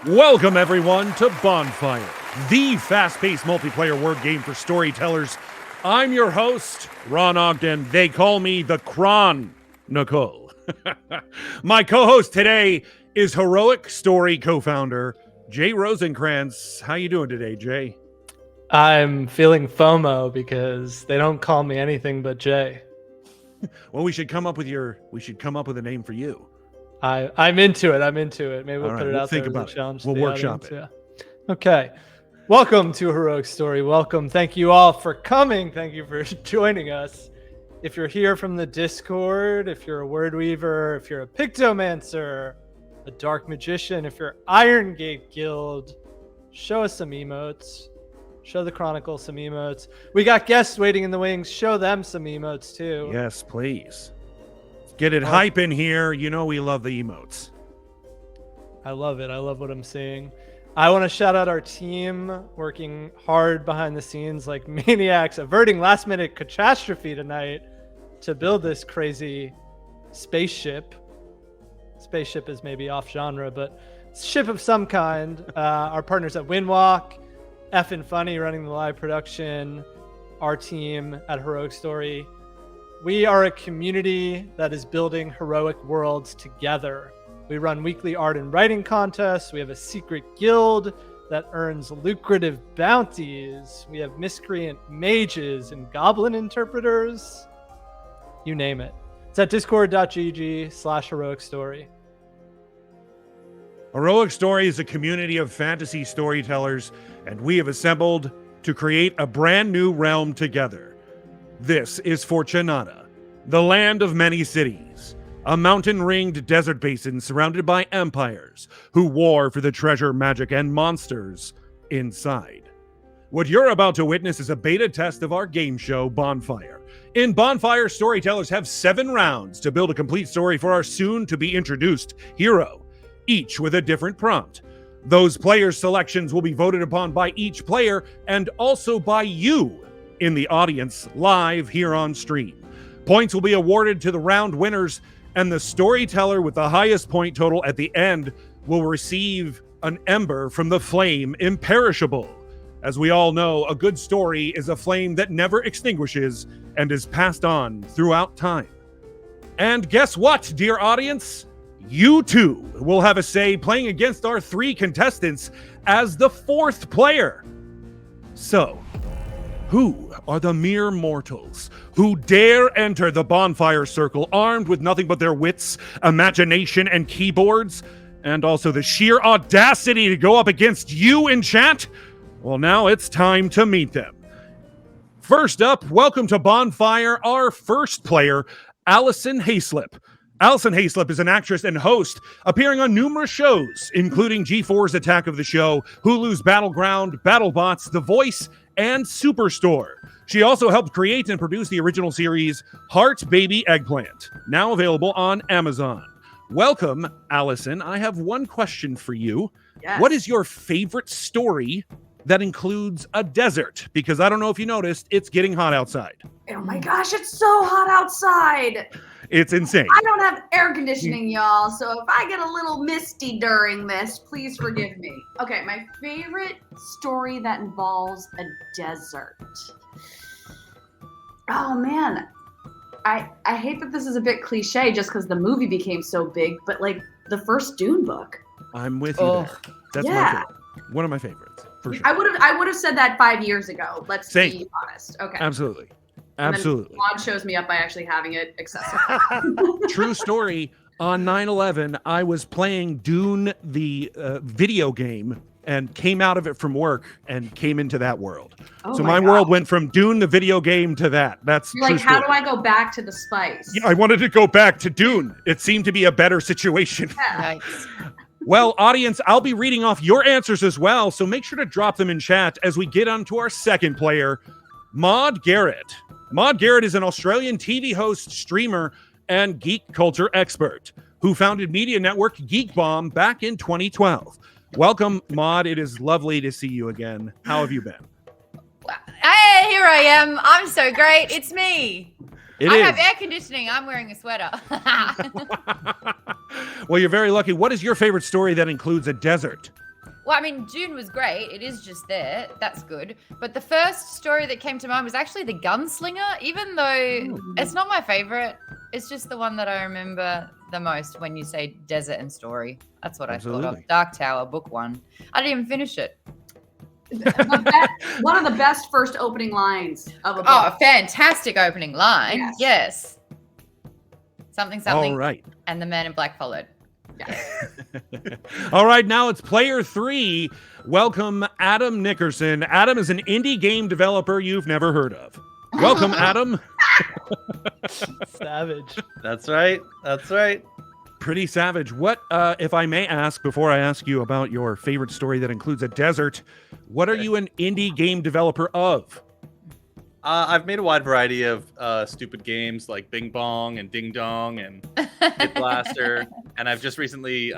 Welcome, everyone, to Bonfire, the fast-paced multiplayer word game for storytellers. I'm your host, Ron Ogden. They call me the Chronicle. My co-host today is Heroic Story co-founder, Jay Rosenkrantz. How you doing today, Jay? I'm feeling FOMO because they don't call me anything but Jay. Well, we should come up with a name for you. I'm into it. Maybe we'll put it out think there about as a challenge. We'll workshop it. Yeah. Okay. Welcome to Heroic Story. Welcome. Thank you all for coming. Thank you for joining us. If you're here from the Discord, if you're a word weaver, if you're a pictomancer, a dark magician, if you're Iron Gate Guild, show us some emotes. Show the Chronicle some emotes. We got guests waiting in the wings. Show them some emotes too. Yes, please. Get it hype in here. You know we love the emotes. I love it. I love what I'm seeing. I want to shout out our team working hard behind the scenes like maniacs, averting last minute catastrophe tonight to build this crazy spaceship. Spaceship is maybe off genre, but ship of some kind. Our partners at Windwalk, Effin' Funny running the live production, our team at Heroic Story. We are a community that is building heroic worlds together. We run weekly art and writing contests. We have a secret guild that earns lucrative bounties. We have miscreant mages and goblin interpreters. You name it. It's at discord.gg/heroic story. Heroic Story is a community of fantasy storytellers, and we have assembled to create a brand new realm together. This is Fortunata, the land of many cities, a mountain-ringed desert basin surrounded by empires who war for the treasure, magic, and monsters inside. What you're about to witness is a beta test of our game show, Bonfire. In Bonfire, storytellers have 7 rounds to build a complete story for our soon-to-be-introduced hero, each with a different prompt. Those players' selections will be voted upon by each player and also by you in the audience live here on stream. Points will be awarded to the round winners, and the storyteller with the highest point total at the end will receive an ember from the flame imperishable. As we all know, a good story is a flame that never extinguishes and is passed on throughout time. And guess what, dear audience? You too will have a say playing against our 3 contestants as the 4th player. So, who are the mere mortals who dare enter the Bonfire Circle armed with nothing but their wits, imagination, and keyboards, and also the sheer audacity to go up against you in chat? Well, now it's time to meet them. First up, welcome to Bonfire, our first player, Alison Haislip. Alison Haislip is an actress and host, appearing on numerous shows, including G4's Attack of the Show, Hulu's Battleground, BattleBots, The Voice, and Superstore. She also helped create and produce the original series Heart Baby Eggplant, now available on Amazon. Welcome, Alison. I have one question for you. Yes. What is your favorite story that includes a desert? Because I don't know if you noticed, it's getting hot outside. Oh my gosh, it's so hot outside. It's insane. I don't have air conditioning, y'all, so if I get a little misty during this, please forgive me. Okay, my favorite story that involves a desert. Oh man, I hate that this is a bit cliche just because the movie became so big, but like the first Dune book. I'm with you there. That's my favorite. One of my favorites, for sure. I would have said that 5 years ago. Let's be honest. Okay. Absolutely. And Absolutely. Maude shows me up by actually having it accessible. True story. On 9/11, I was playing Dune, the video game, and came out of it from work and came into that world. Oh so my world went from Dune, the video game, to that. That's You're like, true how story. do I go back to the spice? Yeah, I wanted to go back to Dune. It seemed to be a better situation. Yeah. Nice. Well, audience, I'll be reading off your answers as well, so make sure to drop them in chat as we get on to our second player, Maude Garrett. Maude Garrett is an Australian TV host, streamer, and geek culture expert who founded media network Geek Bomb back in 2012. Welcome, Maude. It is lovely to see you again. How have you been? Hey, here I am. I'm so great. It's me. It I is. have air conditioning. I'm wearing a sweater. Well, you're very lucky. What is your favorite story that includes a desert? Well, I mean, June was great. It is just there. That's good. But the first story that came to mind was actually The Gunslinger, even though it's not my favorite. It's just the one that I remember the most when you say desert and story. That's what I thought of. Dark Tower, book 1. I didn't even finish it. One of the best first opening lines of a book. Oh, a fantastic opening line. Yes. Something. All right. And the man in black followed. All right, now it's player 3. Welcome, Adam Nickerson. Adam is an indie game developer you've never heard of. Welcome, Adam. Savage. That's right. Pretty savage. What, if I may ask, before I ask you about your favorite story that includes a desert, what are you an indie game developer of? I've made a wide variety of stupid games like Bing Bong and Ding Dong and Hit Blaster, and I've just recently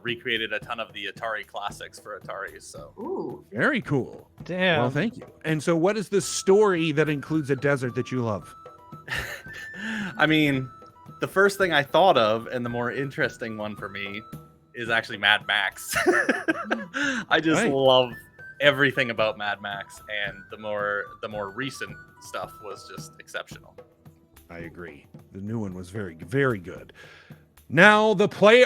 recreated a ton of the Atari classics for Atari. So, Ooh. Very cool. Damn. Well, thank you. And so, what is the story that includes a desert that you love? I mean, the first thing I thought of, and the more interesting one for me, is actually Mad Max. I just love everything about Mad Max, and the more recent stuff was just exceptional. I agree. The new one was very, very good. Now,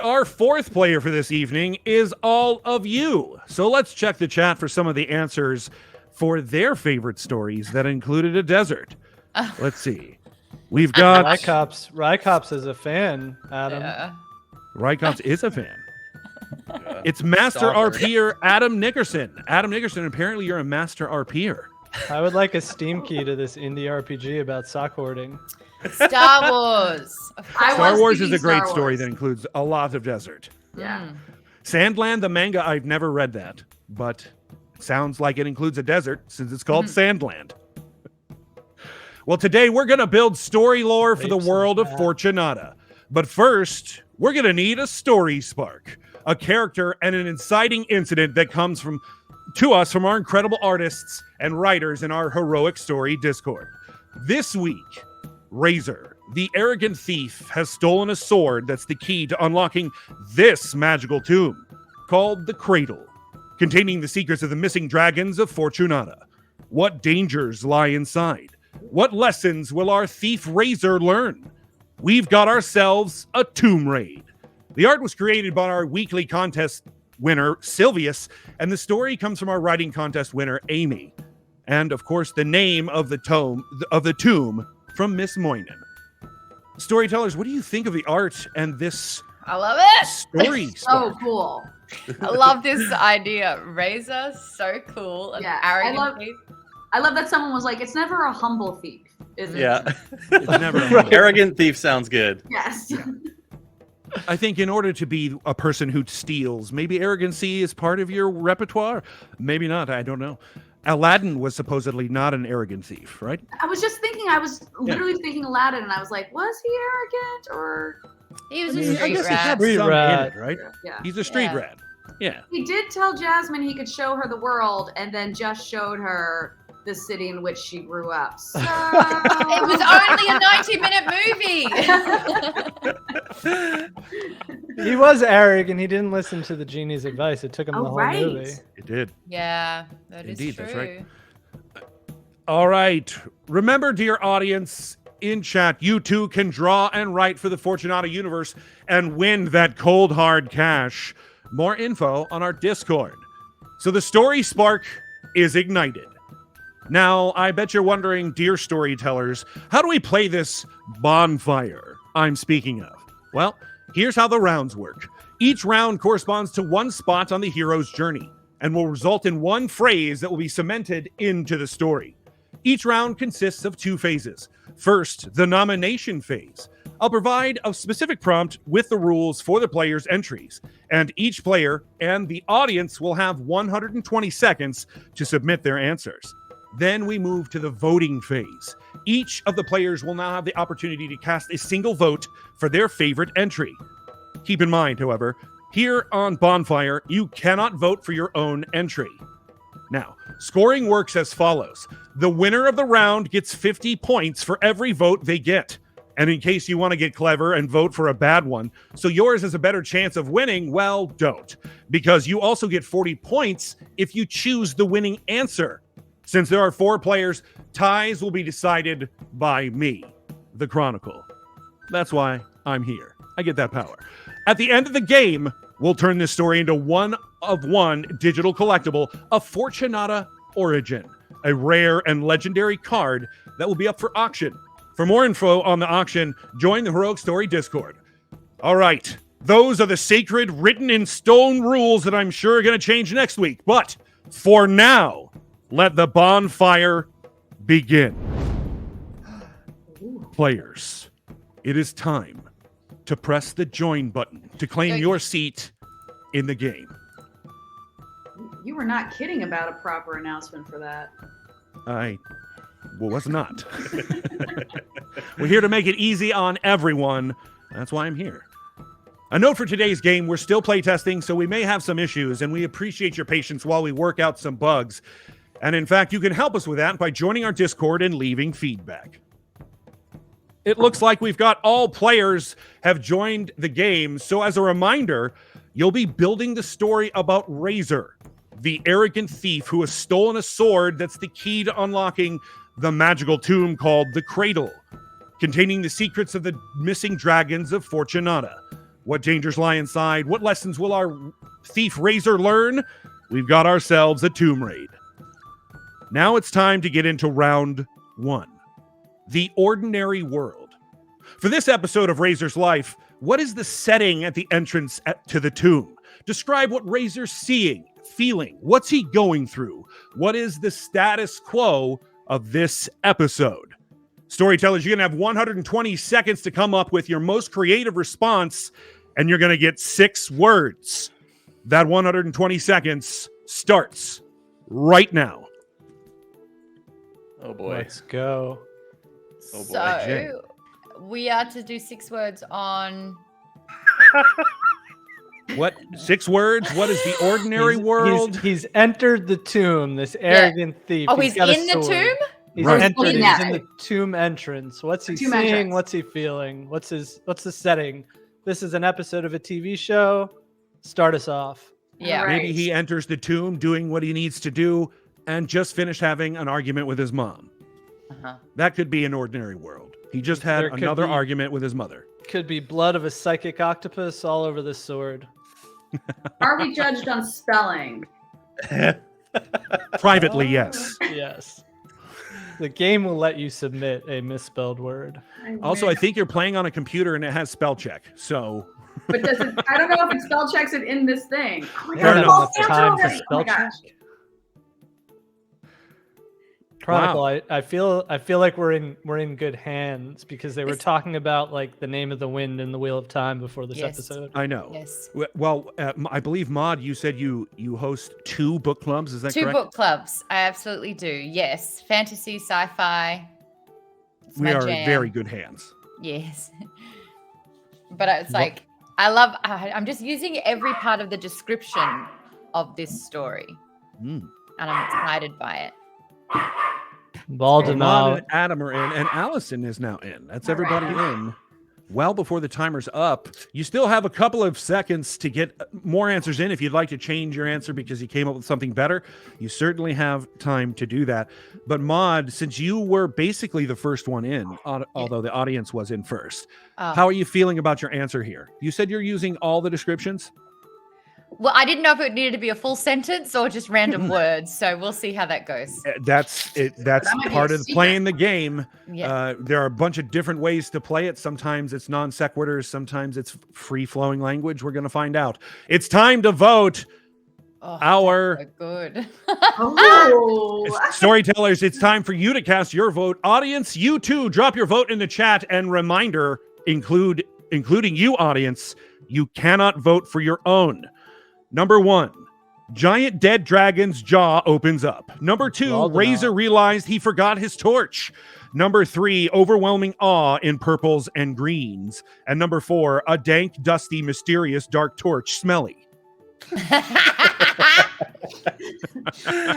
our fourth player for this evening is all of you. So let's check the chat for some of the answers for their favorite stories that included a desert. Let's see. We've got Rycops is a fan, Adam. Yeah. Rycops is a fan. It's Master RPer Adam Nickerson. Adam Nickerson, apparently you're a Master RPer. I would like a Steam key to this indie RPG about sock hoarding. Star Wars. Star Wars is a great story that includes a lot of desert. Yeah. Sandland, the manga, I've never read that, but it sounds like it includes a desert since it's called Sandland. Well, today we're going to build story lore for the world of Fortunata. But first, we're going to need a story spark, a character and an inciting incident that comes to us from our incredible artists and writers in our Heroic Story Discord. This week, Razor, the arrogant thief, has stolen a sword that's the key to unlocking this magical tomb, called the Cradle, containing the secrets of the missing dragons of Fortunata. What dangers lie inside? What lessons will our thief Razor learn? We've got ourselves a tomb raid. The art was created by our weekly contest winner, Silvius, and the story comes from our writing contest winner, Amy. And, of course, the name of the tomb from Miss Moynihan. Storytellers, what do you think of the art and this I love it. Story? So cool. I love this idea. Razor, so cool. And arrogant thief. I love that someone was like, it's never a humble thief, is it? Yeah. It's never Arrogant thief sounds good. Yes. Yeah. I think in order to be a person who steals, maybe arrogancy is part of your repertoire. Maybe not. I don't know. Aladdin was supposedly not an arrogant thief, right? I was just thinking, literally thinking Aladdin, and I was like, was he arrogant or? He was a street guess he rat. had Street some in rat. it, right? Yeah. He's a street rat. Yeah. He did tell Jasmine he could show her the world, and then just showed her the city in which she grew up. So It was only a 90-minute movie. He was arrogant. He didn't listen to the genie's advice. It took him the whole movie. It did. Yeah, that is Indeed, true. that's right. All right. Remember, dear audience, in chat, you too can draw and write for the Fortunata universe and win that cold, hard cash. More info on our Discord. So the story spark is ignited. Now, I bet you're wondering, dear storytellers, how do we play this bonfire I'm speaking of? Well, here's how the rounds work. Each round corresponds to one spot on the hero's journey and will result in one phrase that will be cemented into the story. Each round consists of 2 phases. First, the nomination phase. I'll provide a specific prompt with the rules for the player's entries, and each player and the audience will have 120 seconds to submit their answers. Then we move to the voting phase. Each of the players will now have the opportunity to cast a single vote for their favorite entry. Keep in mind, however, here on Bonfire, you cannot vote for your own entry. Now, scoring works as follows. The winner of the round gets 50 points for every vote they get. And in case you want to get clever and vote for a bad one, so yours has a better chance of winning, well, don't. Because you also get 40 points if you choose the winning answer. Since there are 4 players, ties will be decided by me, the Chronicle. That's why I'm here. I get that power. At the end of the game, we'll turn this story into one-of-one digital collectible, a Fortunata Origin, a rare and legendary card that will be up for auction. For more info on the auction, join the Heroic Story Discord. All right, those are the sacred written in stone rules that I'm sure are going to change next week. But for now, let the bonfire begin. Players, it is time to press the join button to claim your seat in the game. You were not kidding about a proper announcement for that. I was not. We're here to make it easy on everyone. That's why I'm here. A note for today's game, we're still playtesting, so we may have some issues, and we appreciate your patience while we work out some bugs. And in fact, you can help us with that by joining our Discord and leaving feedback. It looks like we've got all players have joined the game, so as a reminder, you'll be building the story about Razor, the arrogant thief who has stolen a sword that's the key to unlocking the magical tomb called the Cradle, containing the secrets of the missing dragons of Fortunata. What dangers lie inside? What lessons will our thief Razor learn? We've got ourselves a tomb raid. Now it's time to get into round 1. The ordinary world. For this episode of Razor's life, what is the setting at the entrance to the tomb? Describe what Razor's seeing, feeling. What's he going through? What is the status quo of this episode? Storytellers, you're going to have 120 seconds to come up with your most creative response, and you're going to get 6 words. That 120 seconds starts right now. Oh boy. Let's go. Oh boy. So we are to do 6 words on. What? 6 words? What is the ordinary world? He's entered the tomb, this arrogant thief. Oh, he's got a in the sword. tomb? He's Right. entered. In He's that. in the tomb entrance. What's he Tomb seeing? entrance. What's he feeling? What's the setting? This is an episode of a TV show. Start us off. Yeah. Right. Maybe he enters the tomb doing what he needs to do and just finished having an argument with his mom. Uh-huh. That could be an ordinary world. He just had There could another be- argument with his mother. Could be blood of a psychic octopus all over this sword. Are we judged on spelling? Privately, yes. Yes. The game will let you submit a misspelled word. Also, I think you're playing on a computer and it has spell check. So, But does it, I don't know if it spell checks it in this thing. Oh my I Fair God, enough. it's all enough stamped time to already. Oh spell my check. gosh. Chronicle, Wow. I feel like we're in good hands because they were talking about like the name of the wind and the wheel of time before this Yes. episode. I know. Yes. Well, I believe, Maude, you said you host 2 book clubs. Is that 2 correct? book clubs. I absolutely do. Yes. Fantasy, sci-fi. It's We my are in jam. very good hands. Yes. But it's like, I'm just using every part of the description of this story. Mm. And I'm excited by it. Maude Baldemar. and Adam are in, and Alison is now in. That's All everybody right. in. Well before the timer's up. You still have a couple of seconds to get more answers in. If you'd like to change your answer because you came up with something better, you certainly have time to do that. But Maude, since you were basically the first one in, although the audience was in first, how are you feeling about your answer here? You said you're using all the descriptions? Well, I didn't know if it needed to be a full sentence or just random words. So we'll see how that goes. That's it. That's That might be part a of secret. playing the game. Yeah. There are a bunch of different ways to play it. Sometimes it's non sequiturs. Sometimes it's free flowing language. We're going to find out. It's time to vote. Oh, Our so good. Oh. storytellers, it's time for you to cast your vote. Audience, you too, drop your vote in the chat. And reminder, including you, audience, you cannot vote for your own. Number 1, giant dead dragon's jaw opens up. Number 2, Waldemar. Razor realized he forgot his torch. Number 3, overwhelming awe in purples and greens. And number 4, a dank, dusty, mysterious dark torch, smelly. I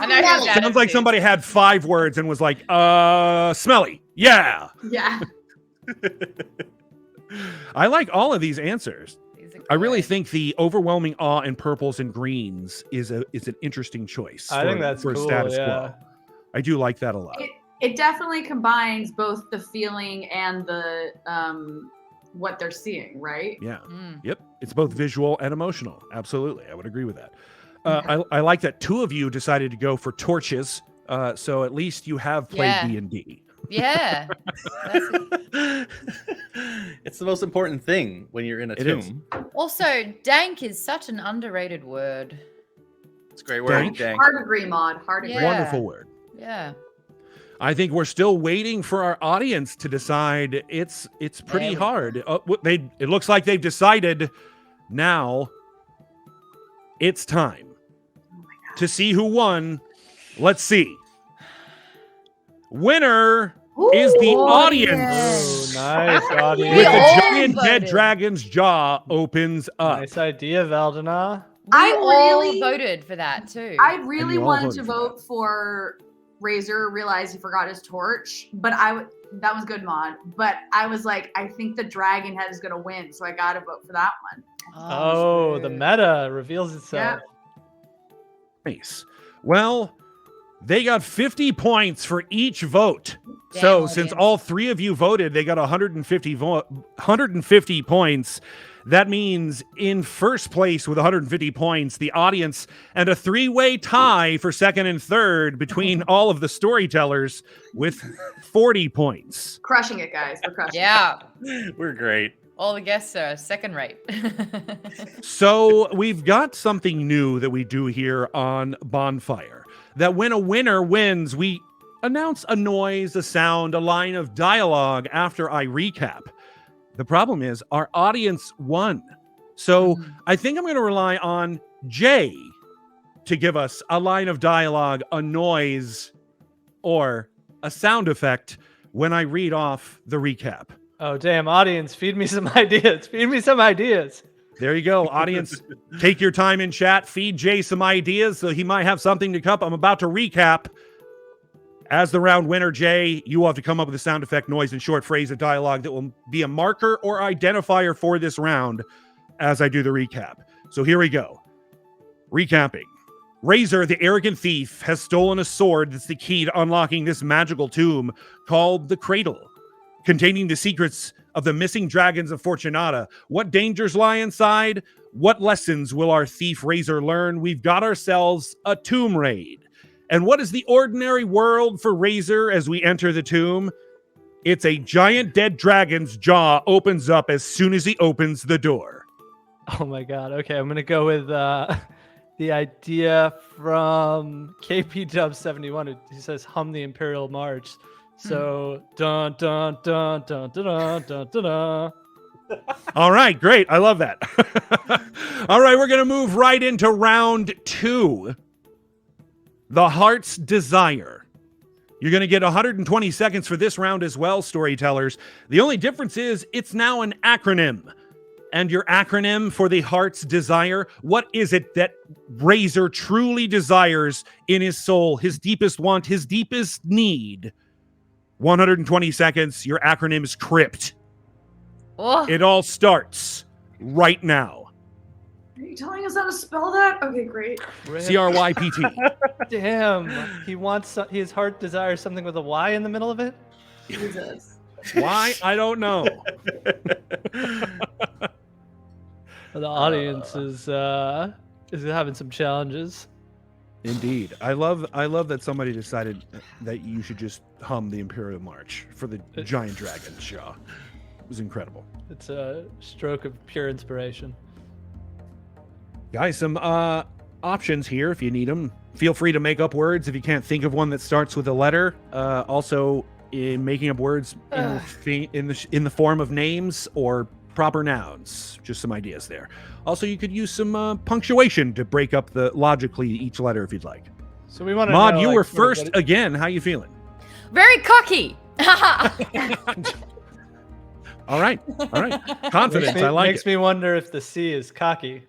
know who that Sounds like is. somebody had 5 words and was like, smelly. Yeah. Yeah. I like all of these answers. These are I really good. think the overwhelming awe in purples and greens is an interesting choice. I think that's for cool, status yeah. quo. I do like that a lot. It definitely combines both the feeling and the what they're seeing, right? Yeah. Mm. Yep. It's both visual and emotional. Absolutely. I would agree with that. I like that two of you decided to go for torches. So at least you have played Yeah. D&D. Yeah. It's the most important thing when you're in a It is. tomb. Also, dank is such an underrated word. It's a great word. Dank. Dank. Hard agree, Maude. Hard agree. Yeah. Wonderful word. Yeah. I think we're still waiting for our audience to decide. It's pretty There we hard. It looks like they've decided. Now it's time to see who won. Let's see. Winner is the Ooh, audience. Oh, nice audience. With We the all giant dead voted. dragon's jaw opens up. Nice idea, Valdena. We I all really- voted for that too. I really you all wanted voted to for vote for Razor. Realized he forgot his torch, but that was good, Maude. But I was like, I think the dragon head is gonna win, so I gotta vote for that one. Oh, the true. meta reveals itself. Nice. Well, they got 50 points for each vote. Damn, So audience. since all three of you voted, they got 150 points. That means in first place with 150 points, the audience, and a three-way tie for second and third between all of the storytellers with 40 points. Crushing it, guys. We're crushing. Yeah. We're great. All the guests are second rate. So we've got something new that we do here on Bonfire. That when a winner wins, we announce a noise, a sound, a line of dialogue after I recap. The problem is our audience won. So I think I'm going to rely on Jay to give us a line of dialogue, a noise, or a sound effect when I read off the recap. Oh, damn, audience, feed me some ideas. Feed me some ideas. There you go, audience. Take your time in chat. Feed Jay some ideas so he might have something to come. I'm about to recap. As the round winner, Jay, you will have to come up with a sound effect, noise, and short phrase of dialogue that will be a marker or identifier for this round as I do the recap. So here we go. Recapping. Razor, the arrogant thief, has stolen a sword that's the key to unlocking this magical tomb called the Cradle, containing the secrets of the missing dragons of Fortunata. What dangers lie inside? What lessons will our thief Razor learn? We've got ourselves a tomb raid. And what is the ordinary world for Razor as we enter the tomb? It's a giant dead dragon's jaw opens up as soon as he opens the door. Oh my god. Okay, I'm gonna go with the idea from KP Dub 71. He says hum the Imperial March. So dun dun dun dun dun dun dun dun. Dun. All right, great. I love that. All right, we're going to move right into round 2. The Heart's Desire. You're going to get 120 seconds for this round as well, storytellers. The only difference is it's now an acronym. And your acronym for the Heart's Desire, what is it that Razor truly desires in his soul, his deepest want, his deepest need? 120 seconds. Your acronym is Crypt. Oh, It all starts right now. Are you telling us how to spell that? Okay, great. CRYPT. Damn. He wants his heart desires something with a Y in the middle of it. Jesus. Why? I don't know. The audience is having some challenges. Indeed. I love that somebody decided that you should just hum the Imperial March for the giant dragon's jaw. It was incredible. It's a stroke of pure inspiration. Guys, some options here if you need them. Feel free to make up words if you can't think of one that starts with a letter. Also, in making up words in the form of names or proper nouns. Just some ideas there. Also, you could use some punctuation to break up logically each letter if you'd like. So we want to Maude, know, you like, were sort of first what again. How you feeling? very cocky. All right. Confidence. I like makes it. me wonder if the C is cocky.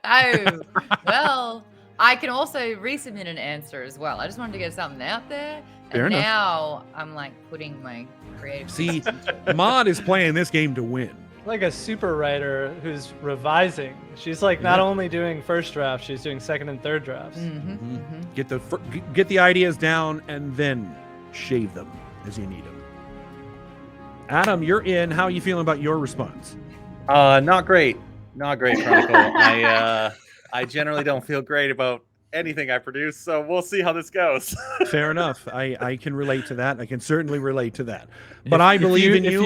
Oh, well, I can also resubmit an answer as well. I just wanted to get something out there. Fair And enough. now I'm like putting my creative. See, juices into it. Maude is playing this game to win. Like a super writer who's revising. She's like not Yeah. only doing first draft, she's doing second and third drafts. Get the ideas down and then shave them as you need them. Adam, you're in. How are you feeling about your response? Not great. Not great, Chronicle. I generally don't feel great about anything I produce, so we'll see how this goes. Fair enough. I can relate to that. I can certainly relate to that. But I believe in you.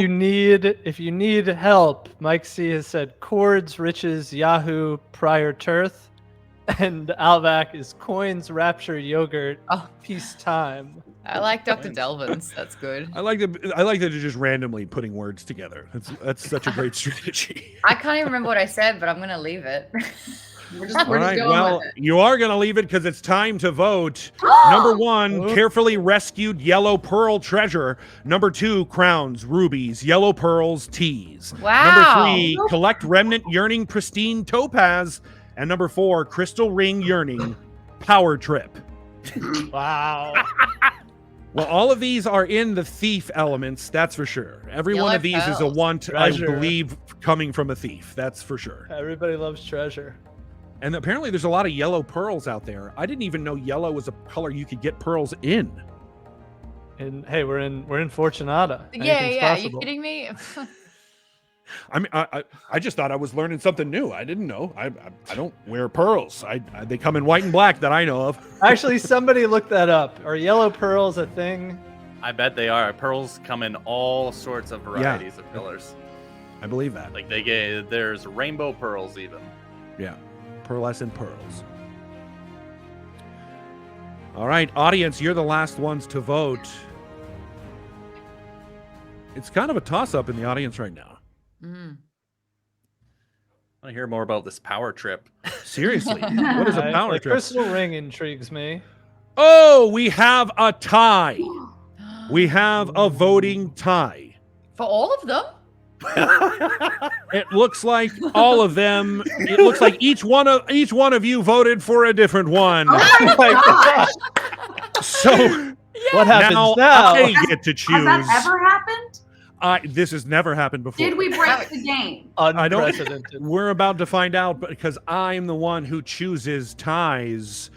If you need help, Mike C has said chords, riches, Yahoo, prior Tirth, and Alvac is coins, rapture, yogurt, Oh. peacetime. I like Dr. Delvin's. That's good. I like that you're just randomly putting words together. That's such a great strategy. I can't even remember what I said, but I'm gonna leave it. We're All just right. going Well, with it. you are going to leave it because it's time to vote. Number 1, carefully rescued yellow pearl treasure. Number 2, crowns, rubies, yellow pearls, teas. Wow. Number 3, collect remnant yearning pristine topaz. And number 4, crystal ring yearning power trip. Wow. Well, all of these are in the thief elements, that's for sure. Every one Yellow of these is a pearls. want, I Treasure. believe, coming from a thief. That's for sure. Everybody loves treasure. And apparently there's a lot of yellow pearls out there. I didn't even know yellow was a color you could get pearls in. And hey, we're in Fortunata. Yeah, Anything's yeah. Are you possible. kidding me? I mean, I just thought I was learning something new. I didn't know. I don't wear pearls. They come in white and black that I know of. Actually, somebody look that up. Are yellow pearls a thing? I bet they are. Pearls come in all sorts of varieties of colors. I believe that. Like there's rainbow pearls even. Yeah, pearlescent pearls. All right, audience, you're the last ones to vote. It's kind of a toss-up in the audience right now. Mm. I want to hear more about this power trip. Seriously, what is a power The trip? crystal ring intrigues me. Oh, we have a tie. We have a voting tie. For all of them? It looks like all of them. It looks like each one of you voted for a different one. Oh my gosh. So What happens now now? I get to choose. Has that ever happened? This has never happened before. Did we break the game? I don't- Unprecedented. We're about to find out because I'm the one who chooses ties.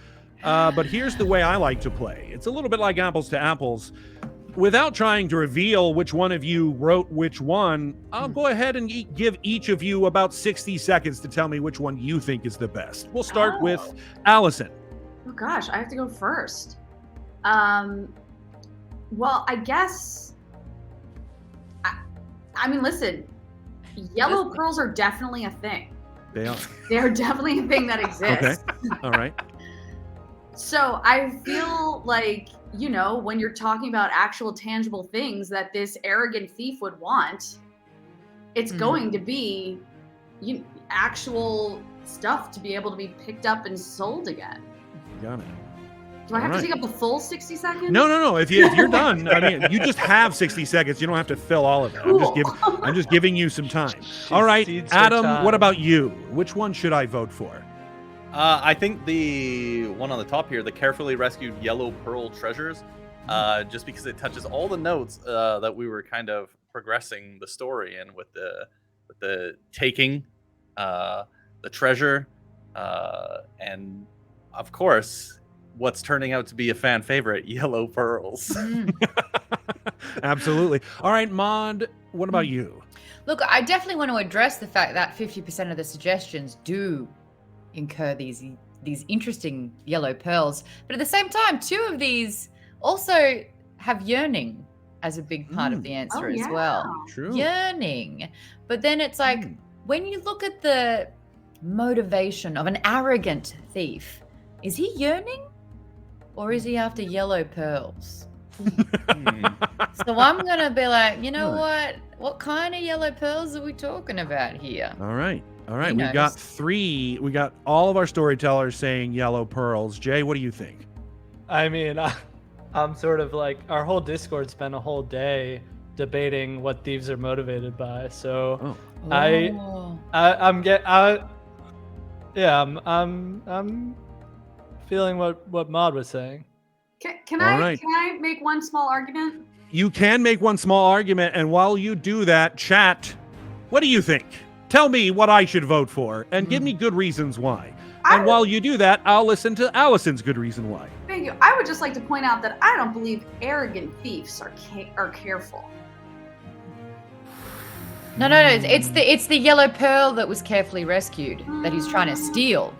But here's the way I like to play. It's a little bit like apples to apples. Without trying to reveal which one of you wrote which one, I'll go ahead and give each of you about 60 seconds to tell me which one you think is the best. We'll start with Alison. Oh gosh, I have to go first. Well, I guess. I mean, listen. Yellow pearls are definitely a thing. They are. They are definitely a thing that exists. All right. So I feel like, you know, when you're talking about actual tangible things that this arrogant thief would want, it's going to be actual stuff to be able to be picked up and sold again. Got it. Do I have All to right. take up the full 60 seconds? No. If you're done, I mean, you just have 60 seconds. You don't have to fill all of it. I'm just giving you some time. All right, Cedes her Adam. time. What about you? Which one should I vote for? I think the one on the top here, the carefully rescued yellow pearl treasures, just because it touches all the notes that we were kind of progressing the story in with the taking, the treasure, and of course, what's turning out to be a fan favorite, yellow pearls. Absolutely. All right, Maude. What about you? Look, I definitely want to address the fact that 50% of the suggestions do incur these interesting yellow pearls, but at the same time, 2 of these also have yearning as a big part of the answer as well. True. Yearning. But then it's like, when you look at the motivation of an arrogant thief, is he yearning or is he after yellow pearls? So I'm going to be like, you know what? What kind of yellow pearls are we talking about here? All right. He We got 3. We got all of our storytellers saying yellow pearls. Jay, what do you think? I mean, I'm sort of like, our whole Discord spent a whole day debating what thieves are motivated by. So I'm feeling what Maude was saying. Can All I right. can I make one small argument? You can make one small argument, and while you do that, chat, what do you think? Tell me what I should vote for, and give me good reasons why. And while you do that, I'll listen to Allison's good reason why. Thank you. I would just like to point out that I don't believe arrogant thieves are careful. No. It's the yellow pearl that was carefully rescued that he's trying to steal.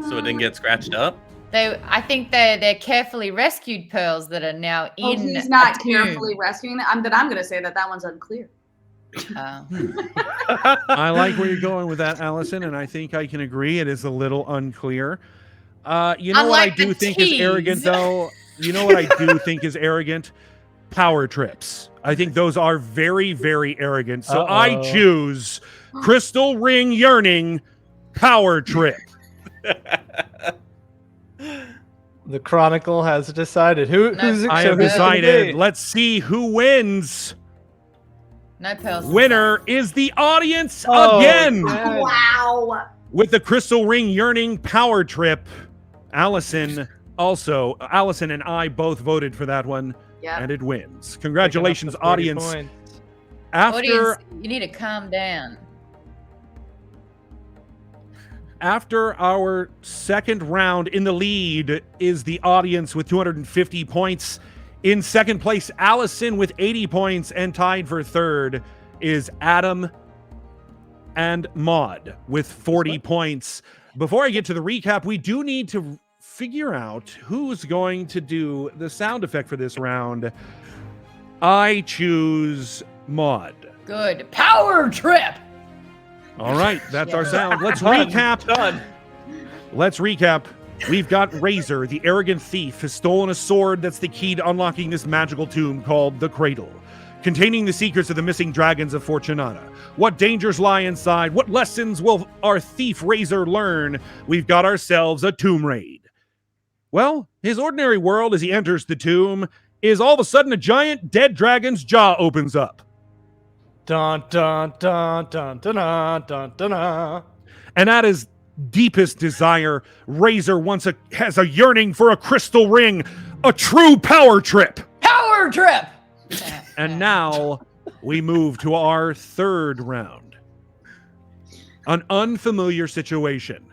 So it didn't get scratched up? I think they're carefully rescued pearls that are now in. Oh, he's not a tomb. carefully rescuing them. I'm going to say that one's unclear. Oh. I like where you're going with that, Allison, and I think I can agree. It is a little unclear. You know what I Unlike the do think is tease. arrogant, though? You know what I do think is arrogant? Power trips. I think those are very, very arrogant. So I choose Crystal Ring Yearning Power Trip. The Chronicle has decided. Who's I so have who's it gonna decided. be? Let's see who wins. No pearls. Winner is the audience Oh, again. yeah. Wow. With the Crystal Ring Yearning Power Trip. Allison and I both voted for that one, Yeah. and it wins. Congratulations, Picking up the 40 audience. points. After Audience, you need to calm down. After our second round, in the lead is the audience with 250 points. In second place, Allison with 80 points, and tied for third is Adam and Maude with 40 points. Before I get to the recap, we do need to figure out who's going to do the sound effect for this round. I choose Maude. Good. Power trip. All right, that's our Yeah. sound. Let's Done. recap. Done. Let's recap. We've got Razor, the arrogant thief, has stolen a sword that's the key to unlocking this magical tomb called the Cradle, containing the secrets of the missing dragons of Fortunata. What dangers lie inside? What lessons will our thief Razor learn? We've got ourselves a tomb raid. Well, his ordinary world as he enters the tomb is all of a sudden a giant dead dragon's jaw opens up. Dun dun dun dun dun dun dun dun. Dun. And at his deepest desire, Razor has a yearning for a crystal ring, a true power trip. Power trip. And now we move to our third round. An unfamiliar situation.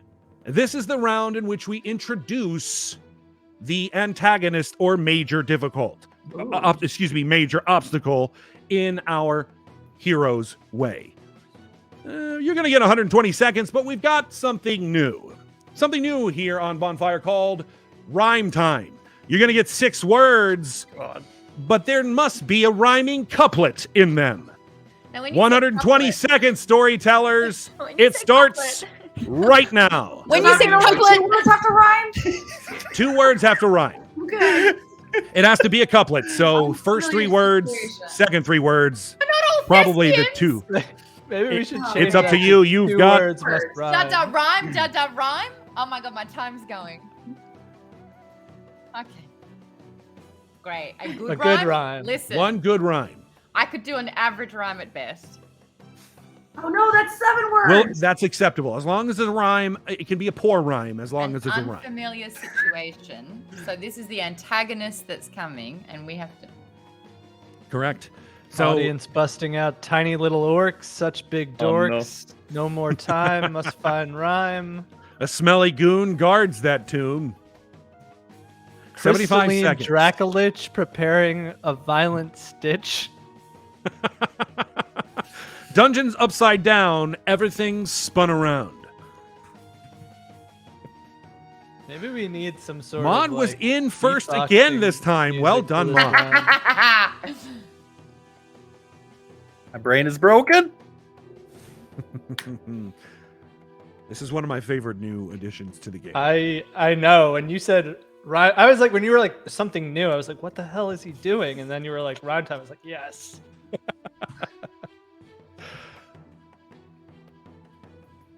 This is the round in which we introduce the antagonist or major major obstacle in our hero's way. You're going to get 120 seconds, but we've got something new. Something new here on Bonfire called Rhyme Time. You're going to get 6 words, God. but there must be a rhyming couplet in them. Now, when you say 120 couplet- seconds, storytellers. When you It say starts right now. When you say couplet, Two words have to rhyme? 2 words have to rhyme. Okay. It has to be a couplet. So first 3 words, second 3 words, probably the 2. Maybe we should change. It's up that to you. You've 2 got words must rhyme. da rhyme. Oh my god, my time's going. Okay. Great. A good A rhyme. good rhyme. Listen, one good rhyme. I could do an average rhyme at best. Oh no, that's 7 words. Well, that's acceptable. As long as it's a rhyme, it can be a poor rhyme as long as it's a rhyme. Unfamiliar situation. So this is the antagonist that's coming, and we have to. Correct. So Audience busting out tiny little orcs, such big Oh, no. dorks. No more time, must find rhyme. a smelly goon guards that tomb. 75 Crystalline seconds. Dracolich preparing a violent stitch. Dungeons upside down, everything's spun around. Maybe we need some sort Maude of was like, in first beatboxing again this time. music Well for done, this Maude. round. My brain is broken. This is one of my favorite new additions to the game. I know, and you said rhyme. I was like, when you were like something new, I was like, what the hell is he doing? And then you were like rhyme time. I was like, yes.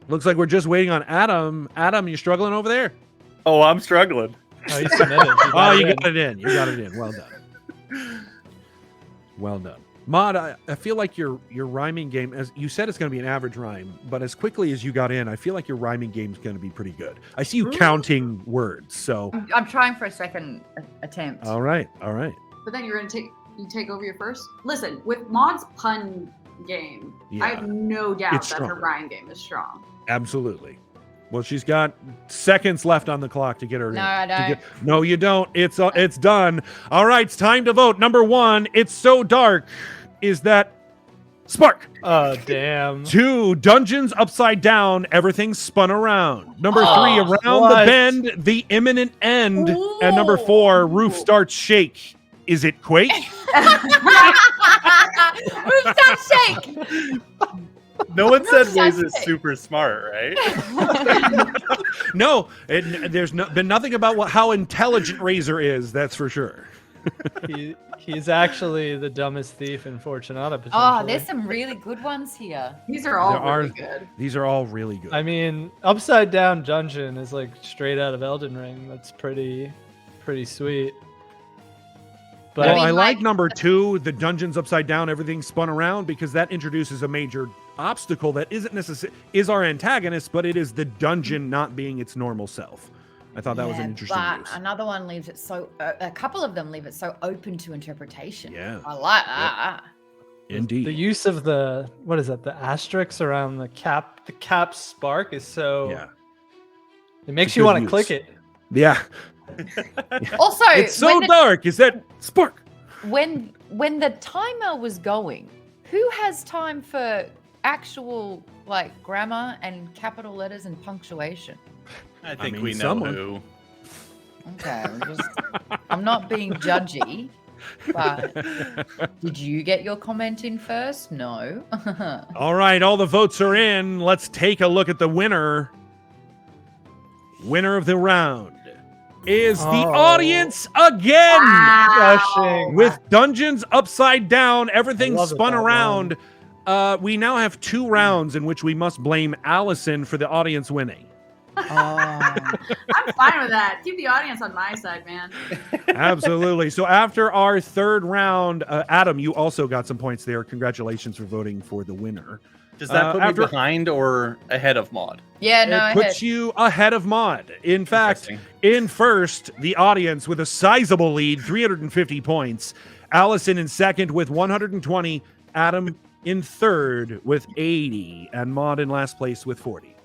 Looks like we're just waiting on Adam. Adam, you struggling over there? Oh, I'm struggling. Oh, you submitted. Oh, you got it in. You got it in. Well done. Well done. Maude, I feel like your rhyming game, as you said, it's going to be an average rhyme, but as quickly as you got in, I feel like your rhyming game is going to be pretty good. I see you counting words, so. I'm trying for a second attempt. All right. But then you're gonna take over your first. Listen, with Maude's pun game, Yeah. I have no doubt It's that her strong. rhyme game is strong. Absolutely. Well, she's got seconds left on the clock to get her. No, I don't. No, you don't. It's done. All right, it's time to vote. Number 1, it's so dark. Is that Spark? Oh, damn. 2, Dungeons Upside Down, everything's spun around. Number 3, Around the what? Bend, the imminent end. And number 4, Roof starts shake. Is it Quake? Roof starts shake. No one said Sounds Waze is sick. super smart, right? No, there's been nothing about how intelligent Razor is, that's for sure. He's actually the dumbest thief in Fortunata, potentially. Oh, there's some really good ones here. These are all There really are- good. These are all really good. I mean, Upside Down Dungeon is like straight out of Elden Ring. That's pretty sweet. But Well, I mean, I like like- number 2, the dungeons upside down, everything spun around, because that introduces a major obstacle that isn't necessarily is our antagonist, but it is the dungeon not being its normal self. I thought that was an interesting but use. another one leaves it so. A couple of them leave it so open to interpretation. Yeah. I like that. Indeed. the use of the what is that? The asterisks around the cap spark is so. Yeah. It makes It's a you good want to use. click it. Yeah. Also, It's so dark. Is that Spark? when the timer was going, who has time for actual like grammar and capital letters and punctuation? I think mean, we know someone. who. Okay, I'm not being judgy, but did you get your comment in first? No. All right, all the votes are in. Let's take a look at the winner. Winner of the round is the Oh. audience again. Gushing. With Dungeons Upside Down, everything I love it spun that around. We now have 2 rounds in which we must blame Alison for the audience winning. Oh. I'm fine with that. Keep the audience on my side, man. Absolutely. So after our 3rd round, Adam, you also got some points there. Congratulations for voting for the winner. Does that put me after- behind or ahead of Maude? Yeah, no, It puts you ahead of Maude. In fact, Interesting. in first, the audience with a sizable lead, 350 points. Allison in second with 120. Adam in third with 80. And Maude in last place with 40.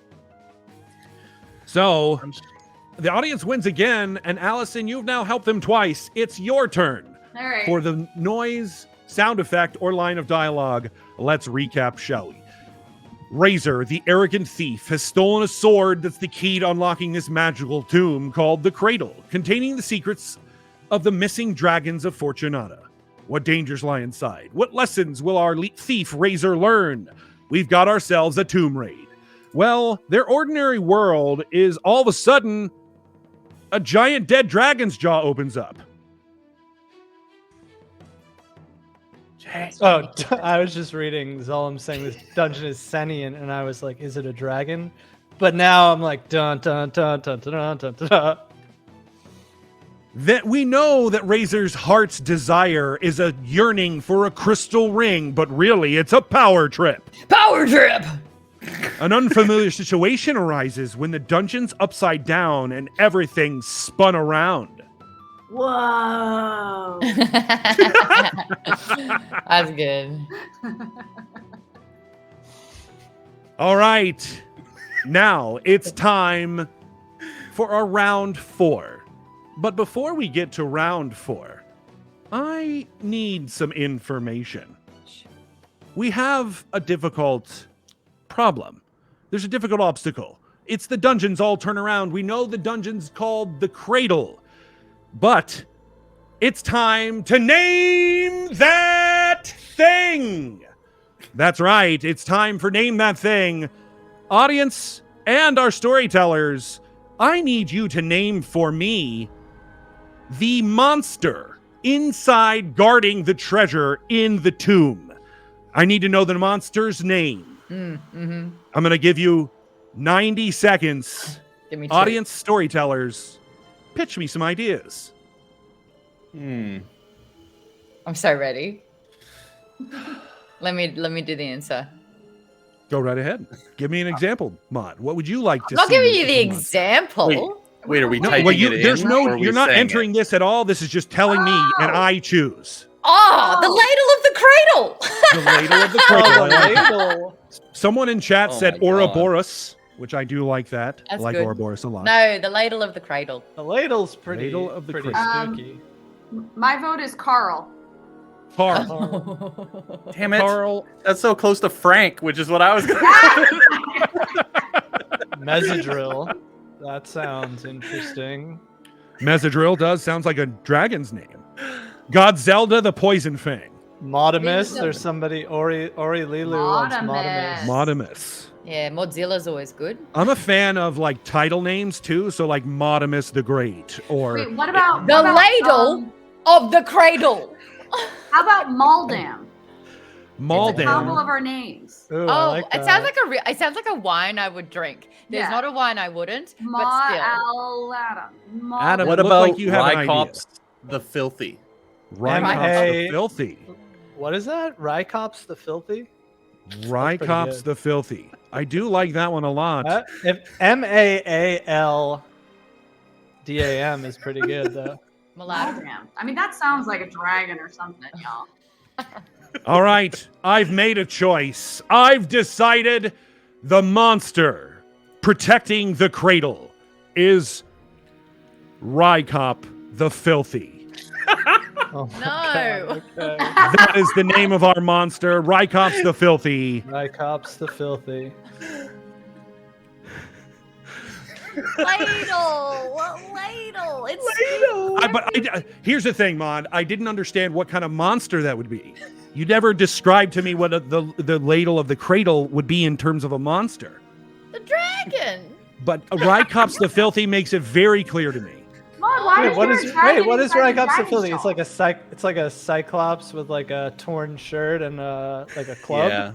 So the audience wins again. And Allison, you've now helped them twice. It's your turn. All right. For the noise, sound effect, or line of dialogue, let's recap, shall we? Razor, the arrogant thief, has stolen a sword that's the key to unlocking this magical tomb called the Cradle, containing the secrets of the missing dragons of Fortunata. What dangers lie inside? What lessons will our thief Razor learn? We've got ourselves a tomb raid. Well, their ordinary world is all of a sudden a giant dead dragon's jaw opens up. Oh, I was just reading Zolom saying this dungeon is sentient, and I was like, is it a dragon? But now I'm like, dun dun dun dun dun dun dun dun. That we know that Razor's heart's desire is a yearning for a crystal ring, but really it's a power trip. Power trip. An unfamiliar situation arises when the dungeon's upside down and everything spun around. Whoa. That's good. All right, now it's time for our round 4. But before we get to round 4, I need some information. We have a difficult problem. There's a difficult obstacle. It's the dungeons all turn around. We know the dungeon's called the Cradle. But it's time to name that thing. That's right. It's time for Name That Thing. Audience and our storytellers, I need you to name for me the monster inside guarding the treasure in the tomb. I need to know the monster's name. Mm-hmm. I'm going to give you 90 seconds. Give me two. Audience storytellers, pitch me some ideas. Hmm. I'm so ready. Let me do the answer. Go right ahead. Give me an example, Maude. What would you like to I'm not see? giving you the as a monster? example. Wait, are we No, typing well, it there's in? no. or are we You're not saying entering it? this at all. This is just telling me, and I choose. Oh, the ladle of the cradle. The ladle of the Oh, cradle. the ladle. Someone in chat Oh said my God. Ouroboros, which I do like that. That's I like good. Ouroboros a lot. No, the ladle of the cradle. The ladle's pretty, Ladle of the pretty cradle. spooky. My vote is Carl. Carl. Damn it. Carl. That's so close to Frank, which is what I was going to Mesidrill. That sounds interesting. Mesidrill sounds like a dragon's name. God Zelda the Poison Fang. Maudimus. Maybe There's somebody. Ori Lilu wants Maudimus. Maudimus. Maudimus. Yeah, Modzilla's always good. I'm a fan of like title names too, so like Maudimus the Great or Wait, what about The what about, ladle of the cradle. How about Maldam? It's a combo Maldam. of our names. Ooh, I Oh, like it sounds like it sounds like a wine I would drink. There's Yeah. not a wine I wouldn't, but still. Adam, What Look about like you have an idea. Rykops the Filthy? Rykops M.A. the Filthy. What is that? Rykops the Filthy? Rykops good. the Filthy. I do like that one a lot. If Maaldam is pretty good though. Malad. Maldam. I mean, that sounds like a dragon or something, y'all. All right, I've made a choice. I've decided the monster protecting the cradle is Rykop the Filthy. Oh my No. God, okay. That is the name of our monster, Rykops the Filthy. Rykops the Filthy. Ladle. What ladle? It's Here's the thing, Maude. I didn't understand what kind of monster that would be. You never described to me what the ladle of the cradle would be in terms of a monster. the dragon. But Rykops the Filthy makes it very clear to me. Maude, why Wait, what there is a dragon what is inside the Rykops the dragon Filthy? shell? It's like a cyclops with like a torn shirt and like a club. Yeah.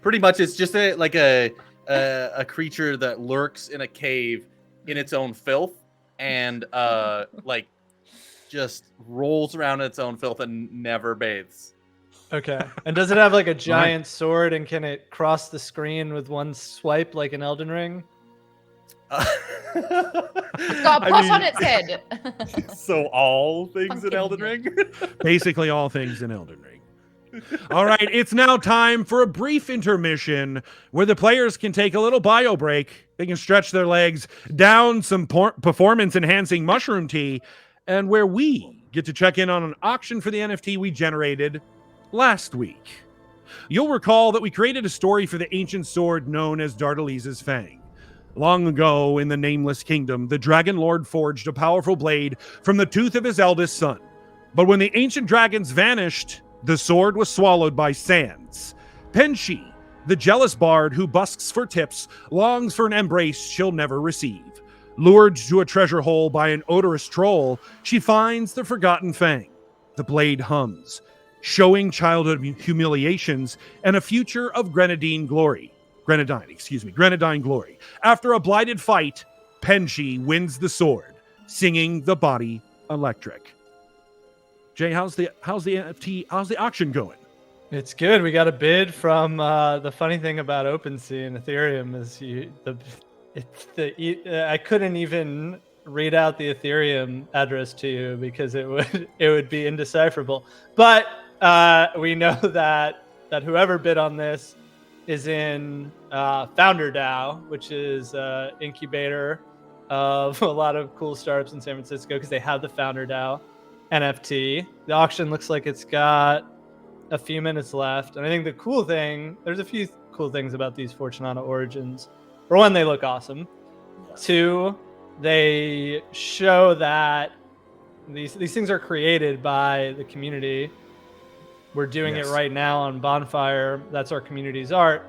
Pretty much it's just a creature that lurks in a cave in its own filth and like just rolls around in its own filth and never bathes. Okay. And does it have like a giant sword and can it cross the screen with one swipe like an Elden Ring? It's got a pot on its head. So all things in Pumpkin Elden head. Ring? Basically all things in Elden Ring. All right, it's now time for a brief intermission where the players can take a little bio break. They can stretch their legs, down some performance-enhancing mushroom tea, and where we get to check in on an auction for the NFT we generated last week. You'll recall that we created a story for the ancient sword known as Dardalise's Fang. Long ago in the Nameless Kingdom, the Dragon Lord forged a powerful blade from the tooth of his eldest son. But when the ancient dragons vanished, the sword was swallowed by sands. Penshi, the jealous bard who busks for tips, longs for an embrace she'll never receive. Lured to a treasure hole by an odorous troll, she finds the forgotten fang. The blade hums, showing childhood humiliations and a future of grenadine glory. Grenadine glory. After a blighted fight, Penshi wins the sword, singing the body electric. Jay, how's the NFT? How's the auction going? It's good. We got a bid from the funny thing about OpenSea and Ethereum is I couldn't even read out the Ethereum address to you because it would be indecipherable. But we know that whoever bid on this is in Founder DAO, which is incubator of a lot of cool startups in San Francisco because they have the Founder DAO NFT. The auction looks like it's got a few minutes left. And I think there's a few cool things about these Fortunata Origins. For one, they look awesome. Two, they show that these things are created by the community. We're doing it right now on Bonfire. That's our community's art.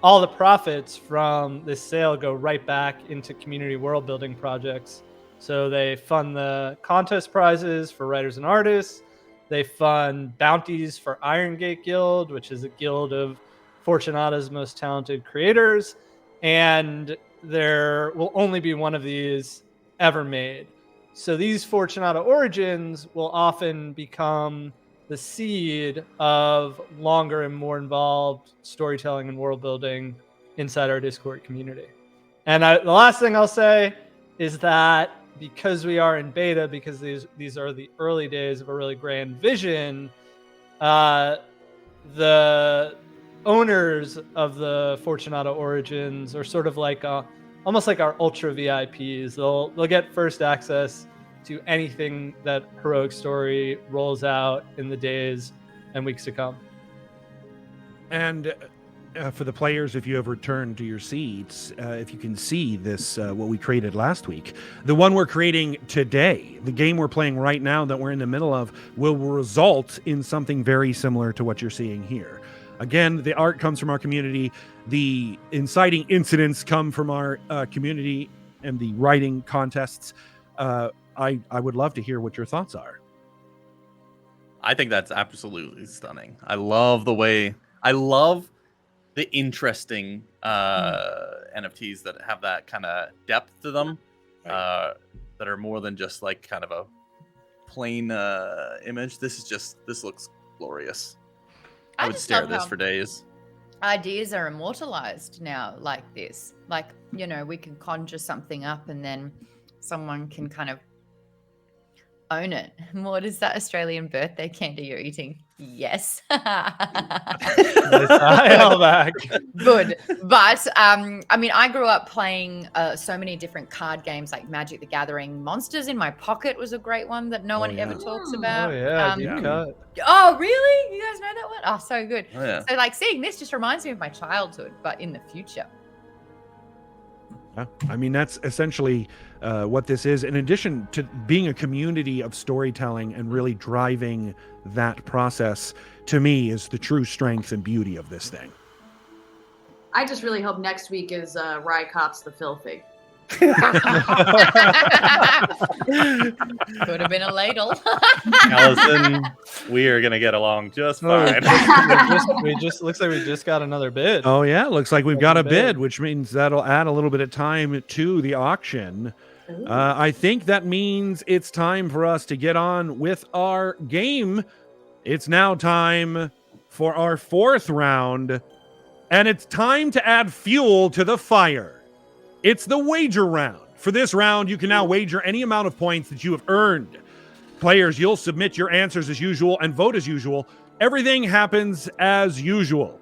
All the profits from this sale go right back into community world building projects. So they fund the contest prizes for writers and artists. They fund bounties for Iron Gate Guild, which is a guild of Fortunata's most talented creators. And there will only be one of these ever made. So these Fortunata Origins will often become the seed of longer and more involved storytelling and world building inside our Discord community. And the last thing I'll say is that because we are in beta, because these are the early days of a really grand vision, the owners of the Fortunata Origins are sort of like almost like our ultra VIPs. They'll get first access to anything that Heroic Story rolls out in the days and weeks to come. And for the players, if you have returned to your seats, if you can see this, what we created last week, the one we're creating today, the game we're playing right now that we're in the middle of, will result in something very similar to what you're seeing here. Again, the art comes from our community. The inciting incidents come from our community, and the writing contests. I would love to hear what your thoughts are. I think that's absolutely stunning. I love the interesting NFTs that have that kind of depth to them, that are more than just like kind of a plain image. This looks glorious. I would stare at this for days. Ideas are immortalized now like this. Like, we can conjure something up and then someone can kind of own it. What is that Australian birthday candy you're eating? Yes. Back. Good. But I grew up playing so many different card games like Magic the Gathering. Monsters in My Pocket was a great one that no one ever talks about. Oh yeah, deep cut. Oh really? You guys know that one? Oh, so good. Oh, yeah. So like seeing this just reminds me of my childhood, but in the future. I mean, that's essentially what this is. In addition to being a community of storytelling and really driving that process, to me, is the true strength and beauty of this thing. I just really hope next week is Rycops the Filthy. Could have been a ladle. Allison, we are gonna get along just fine. we just looks like we just got another bid. Oh yeah, looks like we've got a bid, which means that'll add a little bit of time to the auction. I think that means it's time for us to get on with our game. It's now time for our fourth round, and it's time to add fuel to the fire. It's the wager round. For this round, you can now wager any amount of points that you have earned. Players, you'll submit your answers as usual and vote as usual. Everything happens as usual.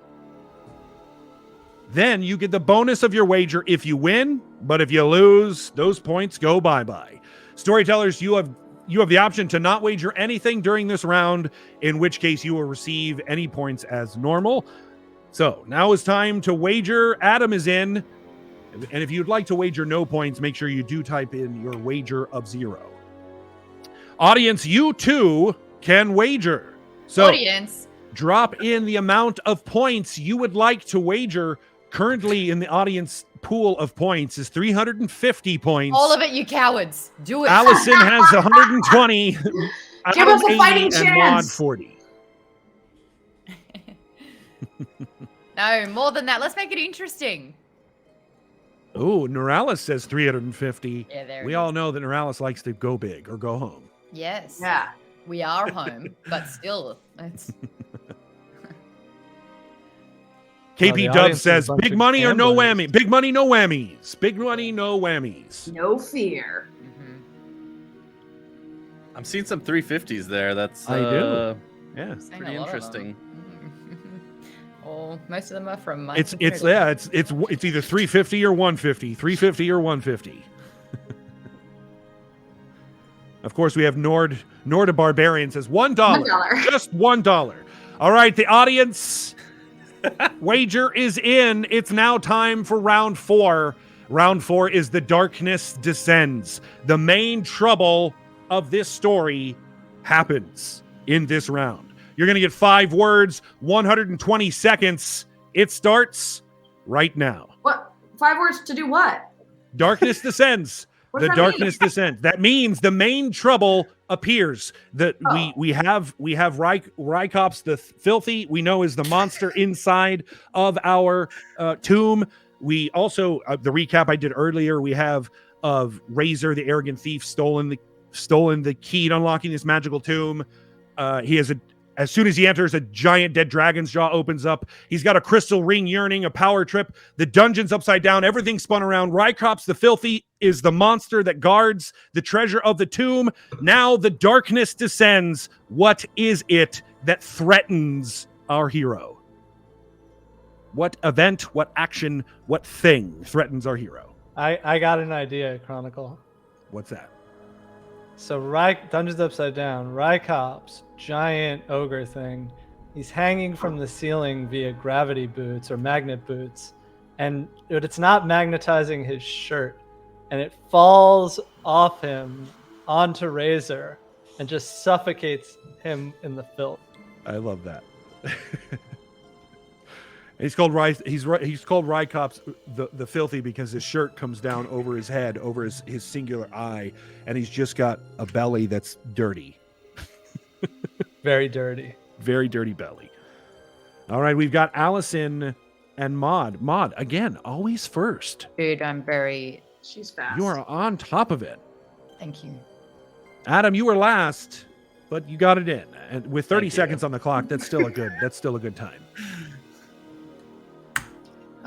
Then you get the bonus of your wager if you win, but if you lose, those points go bye-bye. Storytellers, you have the option to not wager anything during this round, in which case you will receive any points as normal. So now is time to wager. Adam is in. And if you'd like to wager no points, make sure you do type in your wager of 0. Audience, you too can wager. So Audience, drop in the amount of points you would like to wager. Currently in the audience pool of points is 350 points. all of it, you cowards. Do it. Allison has 120. Give us a fighting and chance. Maude 40. No, more than that. Let's make it interesting. Oh, Neuralis says 350. Yeah, there We it all is. know that Neuralis likes to go big or go home. Yes. Yeah. We are home, but still, it's KP the Dub audience is says, a bunch big of money or no gamblers." whammy? Big money, no whammies. Big money, no whammies. No fear. I'm seeing some 350s there. That's I do. Yeah. saying pretty a lot of interesting. them. Oh, most of them are from my It's competitors. either 350 or 150. 350 or 150. Of course, we have Nord a Barbarian says $1. $1. Just $1. All right, the audience wager is in. It's now time for round 4. Round 4 is The Darkness Descends. The main trouble of this story happens in this round. You're going to get 5 words, 120 seconds. It starts right now. What? 5 words to do what? Darkness descends. What The does that darkness descends. That means the main trouble appears. That Oh. we have Rycops the Filthy. We know is the monster inside of our tomb. We also the recap I did earlier. We have of Razor the arrogant thief stolen the key to unlocking this magical tomb. He has As soon as he enters, a giant dead dragon's jaw opens up. He's got a crystal ring yearning, a power trip. The dungeon's upside down. Everything's spun around. Rykops the Filthy is the monster that guards the treasure of the tomb. Now the darkness descends. What is it that threatens our hero? What event, what action, what thing threatens our hero? I got an idea, Chronicle. What's that? So Dungeon's upside down. Rykops, giant ogre thing. He's hanging from the ceiling via gravity boots or magnet boots, but it's not magnetizing his shirt, and it falls off him onto Razor and just suffocates him in the filth. I love that. He's called Rykops the Filthy because his shirt comes down over his head, over his singular eye, and he's just got a belly that's dirty. Very dirty. Very dirty belly. All right, we've got Alison and Maude. Maude, again, always first. Dude, I'm very... She's fast. You are on top of it. Thank you. Adam, you were last, but you got it in. And with 30 Thank you. seconds on the clock, that's still a good time.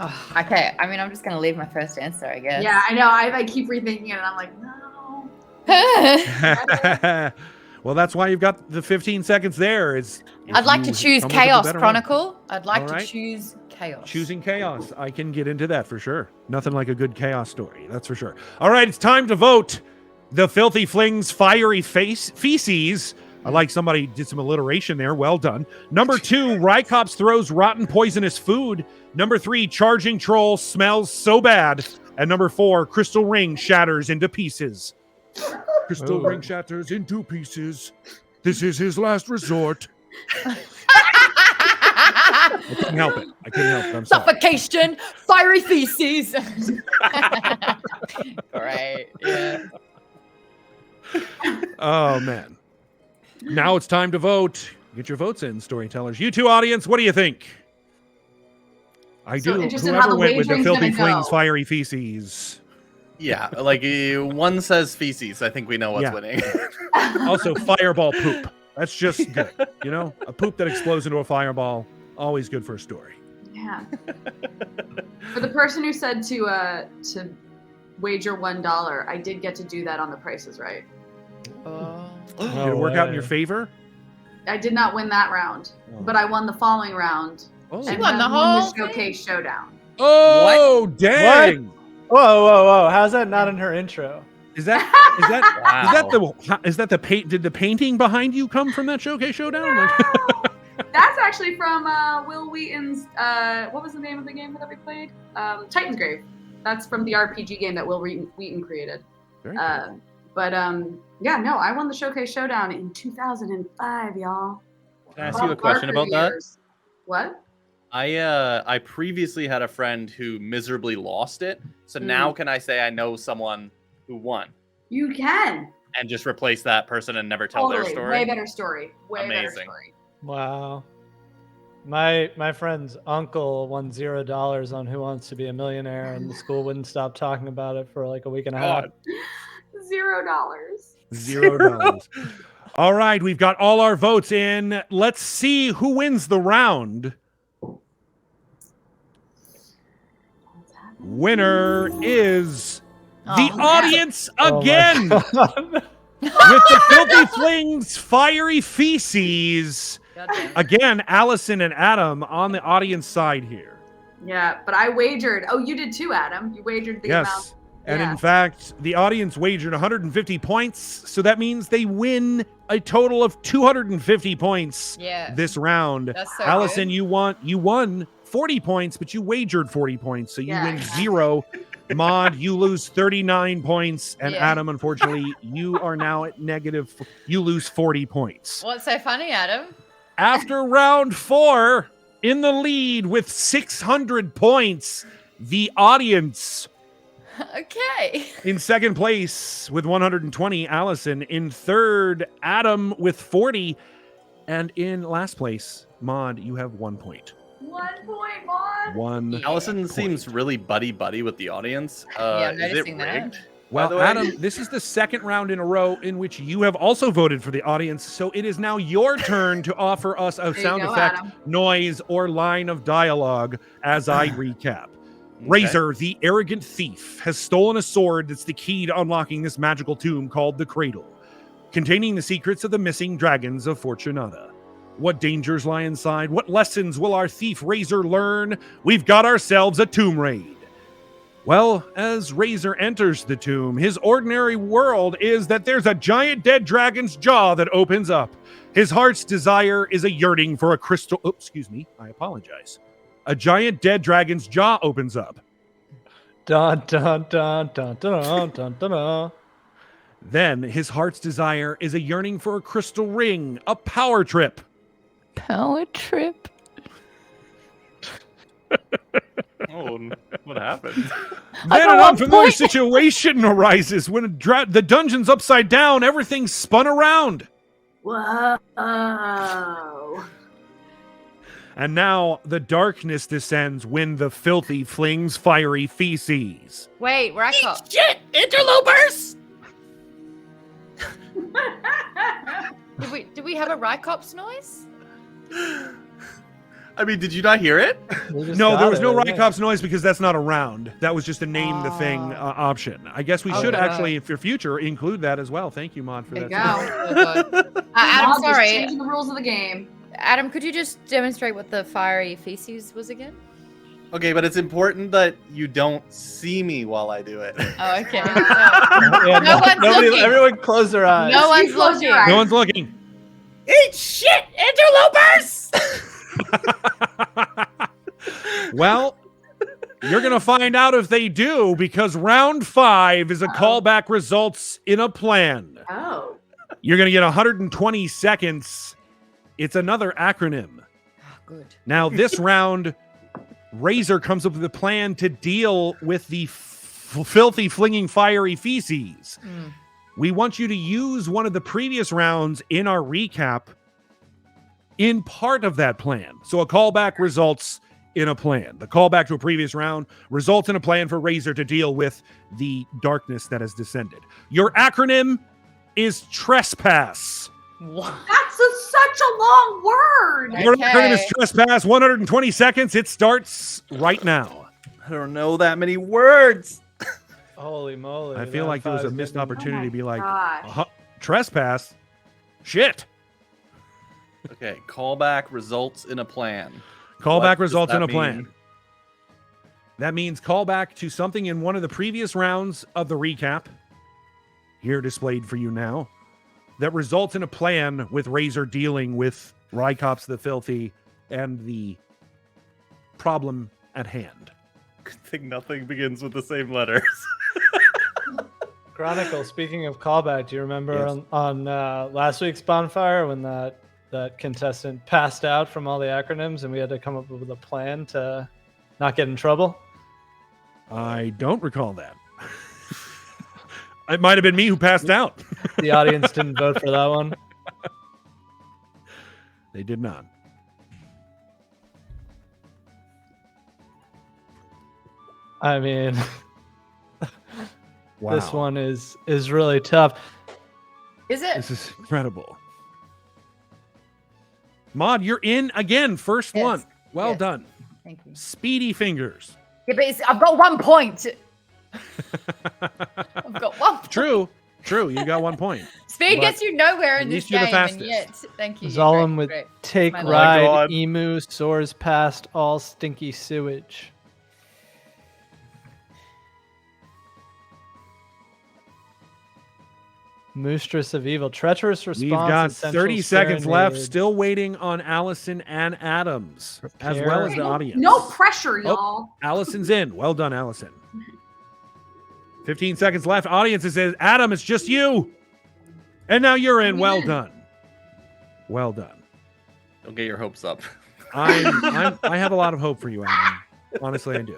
Oh, okay, I mean, I'm just going to leave my first answer, I guess. Yeah, I know. I keep rethinking it, and I'm like, no. Well, that's why you've got the 15 seconds there. I'd like to choose Chaos Chronicle. I'd like All to right. choose Chaos. Choosing chaos. I can get into that for sure. Nothing like a good chaos story. That's for sure. All right, it's time to vote. The Filthy flings fiery feces. I like somebody did some alliteration there. Well done. Number 2, Rykops throws rotten poisonous food. Number 3, Charging Troll smells so bad. And number 4, Crystal Ring shatters into pieces. Crystal Ring shatters into pieces. This is his last resort. I couldn't help it. I'm sorry. Suffocation, fiery feces. Great. Yeah. Oh, man. Now it's time to vote. Get your votes in, storytellers. You two, audience, what do you think? I So do. interested in how Whoever the went with the wagering's Filthy gonna Flings go. fiery feces. Yeah, like one says feces. I think we know what's Yeah. winning. Also, fireball poop. That's just good. You know, a poop that explodes into a fireball, always good for a story. Yeah. For the person who said to wager $1, I did get to do that on The Price is Right. Oh. Did it work out in your way. favor? I did not win that round, but I won the following round. Oh, And won the won whole the showcase showdown. oh dang! Whoa! How's that not in her intro? Is that did the painting behind you come from that showcase showdown? No! Like- That's actually from Will Wheaton's. What was the name of the game that we played? Titan's Grave. That's from the RPG game that Will Wheaton created. Very cool. But yeah, no, I won the showcase showdown in 2005, y'all. Can I ask you a question about that? What? I previously had a friend who miserably lost it. So now can I say I know someone who won You can. and just replace that person and never tell their story? Way better story. Way better Amazing. story. Wow. My friend's uncle won $0 on Who Wants to Be a Millionaire, and the school wouldn't stop talking about it for like a week and a half. God. $0. $0. All right, we've got all our votes in. Let's see who wins the round. Winner is the Oh, audience Oh my again with God. the Filthy Flings fiery feces. Goddamn. Again, Alison and Adam on the audience side here. Yeah, but I wagered. Oh, you did too, Adam. You wagered the amount. Yes. And Yeah. in fact, the audience wagered 150 points. So that means they win a total of 250 points Yeah. this round. That's so Alison, good. you won 40 points, but you wagered 40 points. So you Yeah, win exactly. 0. Maude, you lose 39 points. And Yeah. Adam, unfortunately, you are now at negative. You lose 40 points. What's so funny, Adam? After round 4, in the lead with 600 points, the audience. Okay. In second place with 120, Alison. In third, Adam with 40. And in last place, Maude, you have 1 point. 1 point, Maude. 1 Yeah. Allison point. seems really buddy with the audience. Yeah, I'm Is it noticing that. rigged? Well, the way. Adam, this is the second round in a row in which you have also voted for the audience, so it is now your turn to offer us a you sound go, effect, Adam. noise, or line of dialogue as I recap. Razor, the arrogant thief, has stolen a sword that's the key to unlocking this magical tomb called the Cradle, containing the secrets of the missing dragons of Fortunata. What dangers lie inside? What lessons will our thief Razor learn? We've got ourselves a tomb raid. Well, as Razor enters the tomb, his ordinary world is that there's a giant dead dragon's jaw that opens up. His heart's desire is a yearning for a crystal... Oh, excuse me, I apologize. A giant dead dragon's jaw opens up. Dun dun dun dun dun dun dun dun. Then his heart's desire is a yearning for a crystal ring, a power trip. Power trip. Oh, what happened? Then an unfamiliar situation arises when the dungeon's upside down, everything's spun around. Whoa. And now the darkness descends when the filthy flings fiery feces. Wait, Rycop. Shit! Interlopers! Did we have a Rycops noise? I mean, did you not hear it? No, there was no Rycops noise because that's not around. That was just a name the thing option. I guess we should actually, if your future, include that as well. Thank you, Maude, for There that. you go. Adam, Maude just sorry. changing the rules of the game. Adam, could you just demonstrate what the fiery feces was again? Okay, but it's important that you don't see me while I do it. Oh, okay. Yeah, No one's looking. Everyone close their eyes. No one's close your looking. eyes. No one's looking. Eat shit, interlopers! Well, you're going to find out if they do because round 5 is a callback results in a plan. Oh. You're going to get 120 seconds. It's another acronym. Oh, good. Now, this round, Razor comes up with a plan to deal with the filthy flinging fiery feces. We want you to use one of the previous rounds in our recap in part of that plan. So a callback results in a plan. The callback to a previous round results in a plan for Razor to deal with the darkness that has descended. Your acronym is trespass. What? That's such a long word. Your Okay. acronym is trespass. 120 seconds. It starts right now. I don't know that many words. Holy moly. I feel like there was a missed opportunity to be like, Gosh. trespass? Shit. Okay, callback results in a plan. Callback What does results in that a plan. mean? That means callback to something in one of the previous rounds of the recap, here displayed for you now, that results in a plan with Razor dealing with Rycops the Filthy and the problem at hand. Good thing nothing begins with the same letters. Chronicle, speaking of callback, do you remember Yes. on last week's bonfire when that contestant passed out from all the acronyms and we had to come up with a plan to not get in trouble? I don't recall that. It might have been me who passed out. The audience didn't vote for that one. They did not. I mean, Wow. this one is really tough. Is it? This is incredible. Maude, you're in again. First Yes. one. Well Yes. done. Thank you. Speedy fingers. Yeah, but I've got 1 point. I've got 1 point. True. You got 1 point. Speed But gets you nowhere at in this least you're the game, and fastest. yet, thank you. Zalem Great, with great. take My ride, God. emu soars past all stinky sewage. Moostress of evil, treacherous response. We've got essential 30 seconds left. serenade. Still waiting on Allison and Adams, as well as the No- audience. No pressure, y'all. Allison's in. Well done, Allison. 15 seconds left. Audience, it says, Adam, it's just you. And now you're in. Well done. Well done. Don't get your hopes up. I have a lot of hope for you, Adam. Honestly, I do.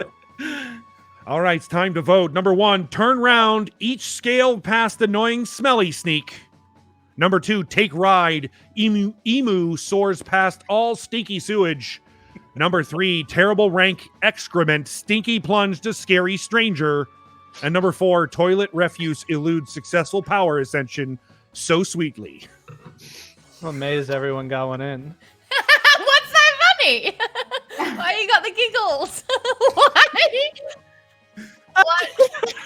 All right, it's time to vote. Number 1, turn round. Each scaled past annoying smelly sneak. Number 2, take ride. Emu soars past all stinky sewage. Number 3, terrible rank excrement. Stinky plunge to scary stranger. And number 4, toilet refuse eludes successful power ascension so sweetly. I'm amazed everyone got one in. What's so funny? Why you got the giggles? Why? What?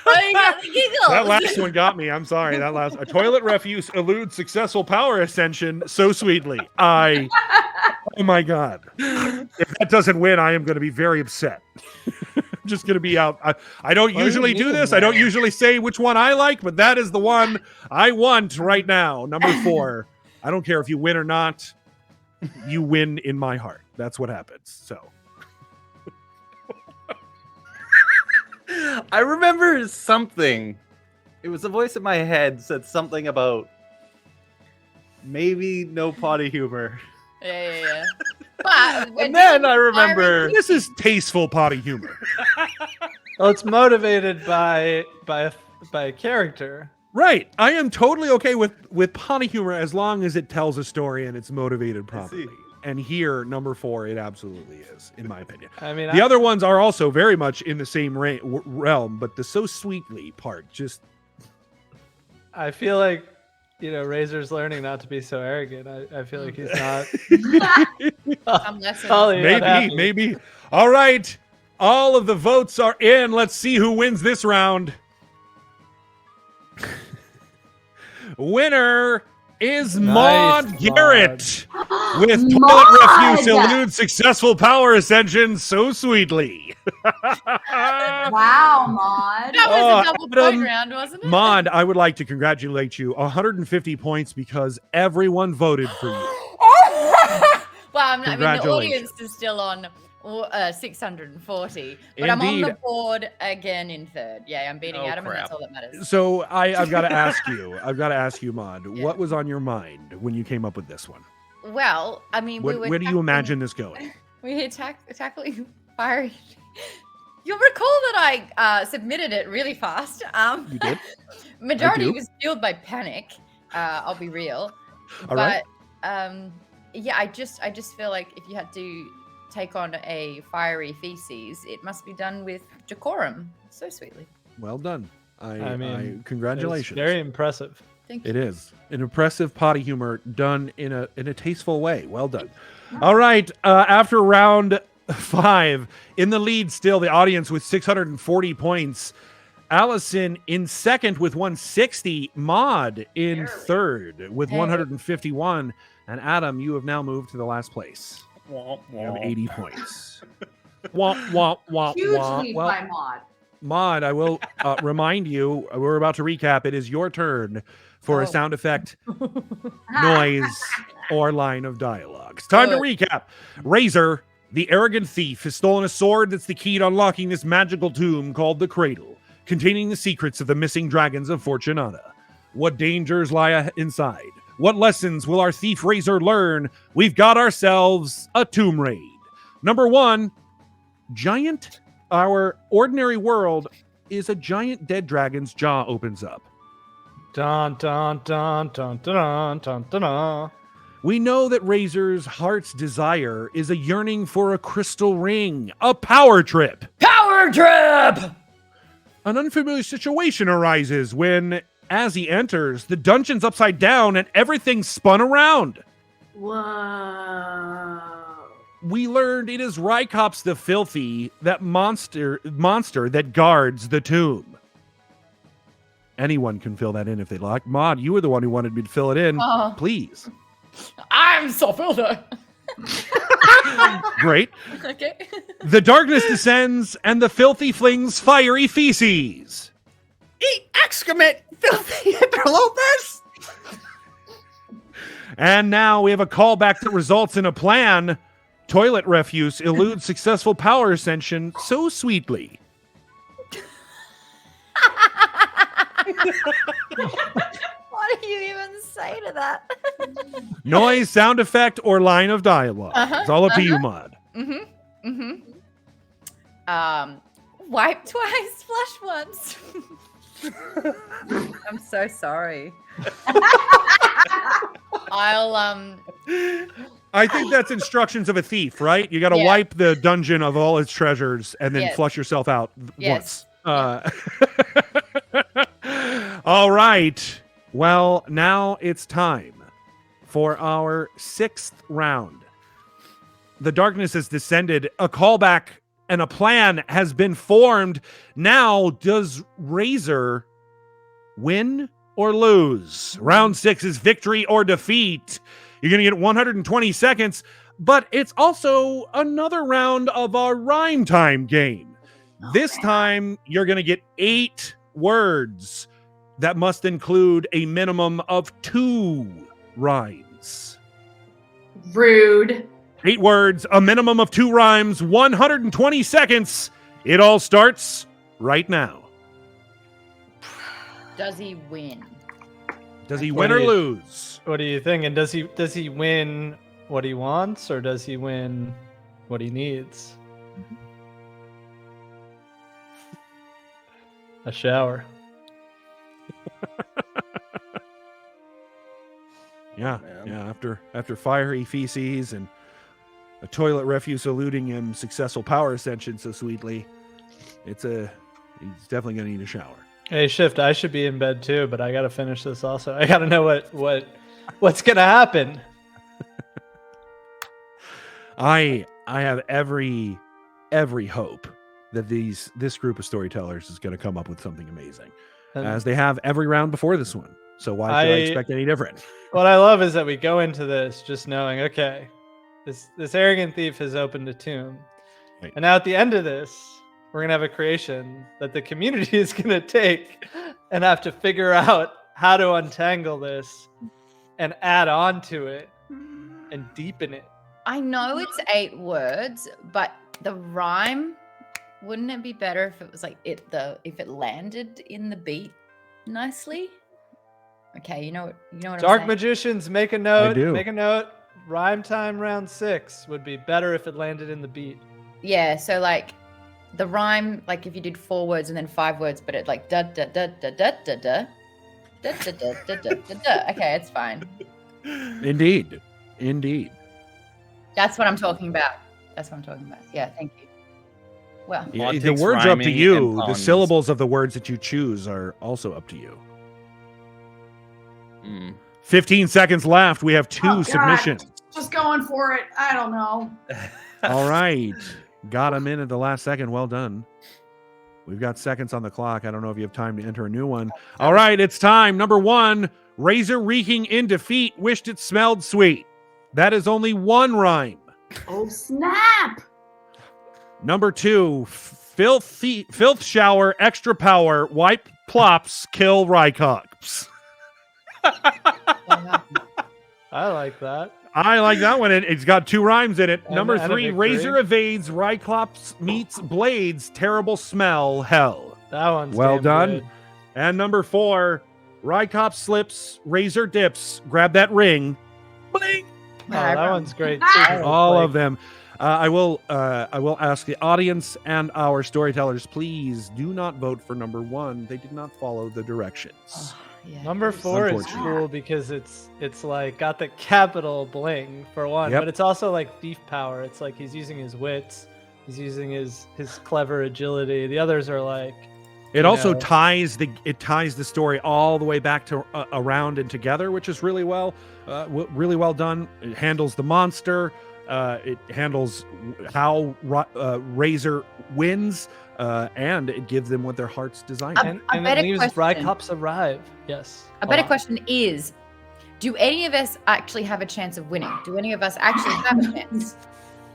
Why you got the giggles? That last one got me. I'm sorry. That last a toilet refuse eludes successful power ascension so sweetly. Oh my god! If that doesn't win, I am going to be very upset. I'm just going to be out. I don't usually do this. I don't usually say which one I like, but that is the one I want right now. Number 4. I don't care if you win or not. You win in my heart. That's what happens. So. I remember something. It was a voice in my head said something about maybe no potty humor. Yeah. But And then I remember This is tasteful potty humor. Well, it's motivated by a character. Right. I am totally okay with potty humor as long as it tells a story and it's motivated properly. And here, number 4, it absolutely is, in my opinion. I mean, The other ones are also very much in the same realm, but the so sweetly part just... I feel like, Razor's learning not to be so arrogant. I feel like he's not. some lessons. Maybe. All right. All of the votes are in. Let's see who wins this round. Winner is Nice, Maude Garrett with toilet Maude! refuse elude successful power ascension so sweetly. Wow, Maude. That was a double Adam, point round, wasn't it? Maude, I would like to congratulate you. 150 points because everyone voted for you. Well, I mean, the Congratulations. audience is still on 640, but I'm on Indeed. the board again in 3rd. Yeah, I'm beating Oh, Adam, and crap. that's all that matters. So I've got to ask you, Maude, what was on your mind when you came up with this one? Well, I mean, we were Where do you imagine this going? We were tackling fiery. You'll recall that I submitted it really fast. You did? Majority do. was fueled by panic. I'll be real. All but right. yeah, I just feel like if you had to take on a fiery feces, it must be done with decorum. So sweetly. Well done. I mean, congratulations. It's very impressive. Thank you. It is an impressive potty humor done in a tasteful way. Well done. All right. After round 5, in the lead still, the audience with 640 points. Alison in second with 160. Maude in third with 151. And Adam, you have now moved to the last place. You have 80 points. Huge lead Well, by Maude. Maude, I will remind you, we're about to recap. It is your turn for a sound effect, noise, or line of dialogue. It's time to recap. Razor, the arrogant thief, has stolen a sword that's the key to unlocking this magical tomb called the Cradle, containing the secrets of the missing dragons of Fortunata. What dangers lie inside? What lessons will our thief Razor learn? We've got ourselves a tomb raid. Number 1, giant. Our ordinary world is a giant dead dragon's jaw opens up. Dun dun dun dun dun dun dun dun. We know that Razor's heart's desire is a yearning for a crystal ring, a power trip. Power trip! An unfamiliar situation arises when, as he enters, the dungeon's upside down and everything's spun around. Whoa. We learned it is Rykops the Filthy, that monster that guards the tomb. Anyone can fill that in if they'd like. Maude, you were the one who wanted me to fill it in. Please. I'm Sophilda. Great. Okay. The darkness descends and the filthy flings fiery feces. Eat excrement, filthy interlopers! And now we have a callback that results in a plan. Toilet refuse eludes successful power ascension so sweetly. What do you even say to that? Noise, sound effect, or line of dialogue. It's all up to you, Maude. Wipe twice, flush once. I'm so sorry. I think that's instructions of a thief, right? You got to wipe the dungeon of all its treasures and then flush yourself out once. All right. Well, now it's time for our 6th round. The darkness has descended. A callback and a plan has been formed. Now, does Razor win or lose? Round 6 is victory or defeat. You're going to get 120 seconds, but it's also another round of our rhyme time game. This time, you're going to get 8 words that must include a minimum of 2 rhymes. Rude. 8 words, a minimum of 2 rhymes, 120 seconds. It all starts right now. Does he win? Does he win or lose? What do you think? And does he win what he wants, or does he win what he needs? A shower. Yeah, Man. yeah. After fiery feces and a toilet refuse eluding him successful power ascension so sweetly, he's definitely gonna need a shower. Hey, Shift, I should be in bed too, but I gotta finish this also. I gotta know what's gonna happen. I have every hope that this group of storytellers is gonna come up with something amazing, And as they have every round before this one. So why should I expect any different? what I love is that we go into this just knowing, okay, this arrogant thief has opened a tomb. Right. And now at the end of this, we're gonna have a creation that the community is gonna take and have to figure out how to untangle this and add on to it and deepen it. I know it's 8 words, but the rhyme, wouldn't it be better if it was like if it landed in the beat nicely? Okay, you know what Dark I'm saying? magicians, make a note. do. Make a note. Rhyme time round 6 would be better if it landed in the beat. Yeah, so like the rhyme, like if you did 4 words and then 5 words, but it like da da da da da da da da da da da da da. Okay, it's fine. Indeed. That's what I'm talking about. Yeah, thank you. Well, Yeah, Politics, the words are up to rhyming, you. and The puns. syllables of the words that you choose are also up to you. 15 seconds left. We have 2 Oh, God. submissions. Just going for it. I don't know. All right. Got him in at the last second. Well done. We've got seconds on the clock. I don't know if you have time to enter a new one. All right, it's time. Number 1, Razor reeking in defeat, wished it smelled sweet. That is only 1 rhyme. Oh, snap. Number 2, filth shower, extra power, wipe plops, kill Rycops. I like that. I like that one. It's got 2 rhymes in it. And- Number and a 3, victory. Razor evades, Ryclops meets Blades, terrible smell, hell. That one's Well damn done. good. And number 4, Ryclops slips, Razor dips, grab that ring, bling. Oh, that one's great too. Ah! All of them. I will ask the audience and our storytellers, please do not vote for number 1. They did not follow the directions. yeah. Number 4 is Unfortunately. cool because it's like got the capital bling for one, Yep. but it's also like thief power. It's like he's using his wits, he's using his clever agility. The others are like It also know. ties the story all the way back to around and together, which is really well done. It handles the monster. It handles how Razor wins, and it gives them what their hearts desire. A and it better leaves question. Rycops arrive. Yes. A better question is, do any of us actually have a chance of winning? Do any of us actually have a chance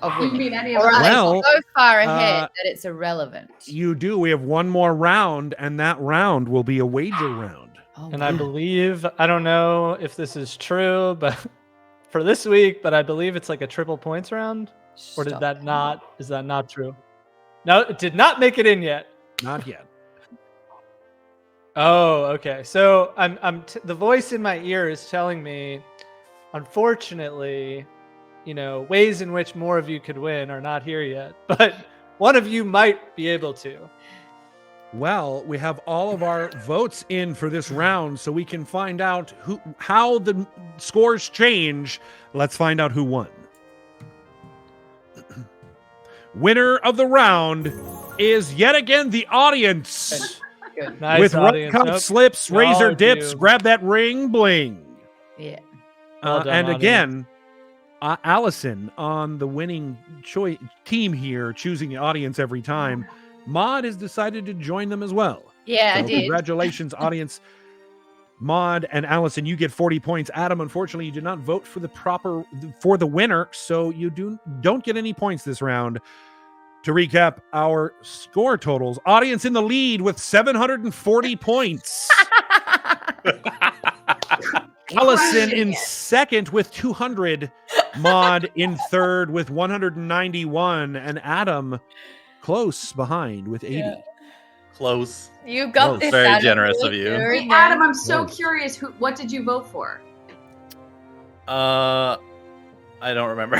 of You winning? mean any of Or are us? they Well, so far ahead uh, that it's irrelevant? You do. We have one more round, and that round will be a wager round. Oh, And I wow. believe, I don't know if this is true, but for this week, but I believe it's like a triple points round. Or did Stop. that not, is that not true? No, it did not make it in yet. Not yet. Oh, okay. So the voice in my ear is telling me, unfortunately, ways in which more of you could win are not here yet, but one of you might be able to. Well, we have all of our votes in for this round, so we can find out how the scores change. Let's find out who won. Winner of the round is yet again the audience. Good. Nice With audience. Cup Nope. slips, razor Y'all dips, do. grab that ring, bling. Yeah. Well done, And audience. again, Alison on the winning team here, choosing the audience every time. Maude has decided to join them as well. Yeah, I So did. congratulations, audience. Maude and Alison, you get 40 points. Adam, unfortunately, you did not vote for the winner, so you don't get any points this round. To recap our score totals, audience in the lead with 740 points. Alison in second with 200. Maude in third with 191. And Adam close behind with 80. Yeah. Close. You got Close. this. Very Adam. generous You're of you. doing Wait, it. Adam, I'm so Close. curious. What did you vote for? I don't remember.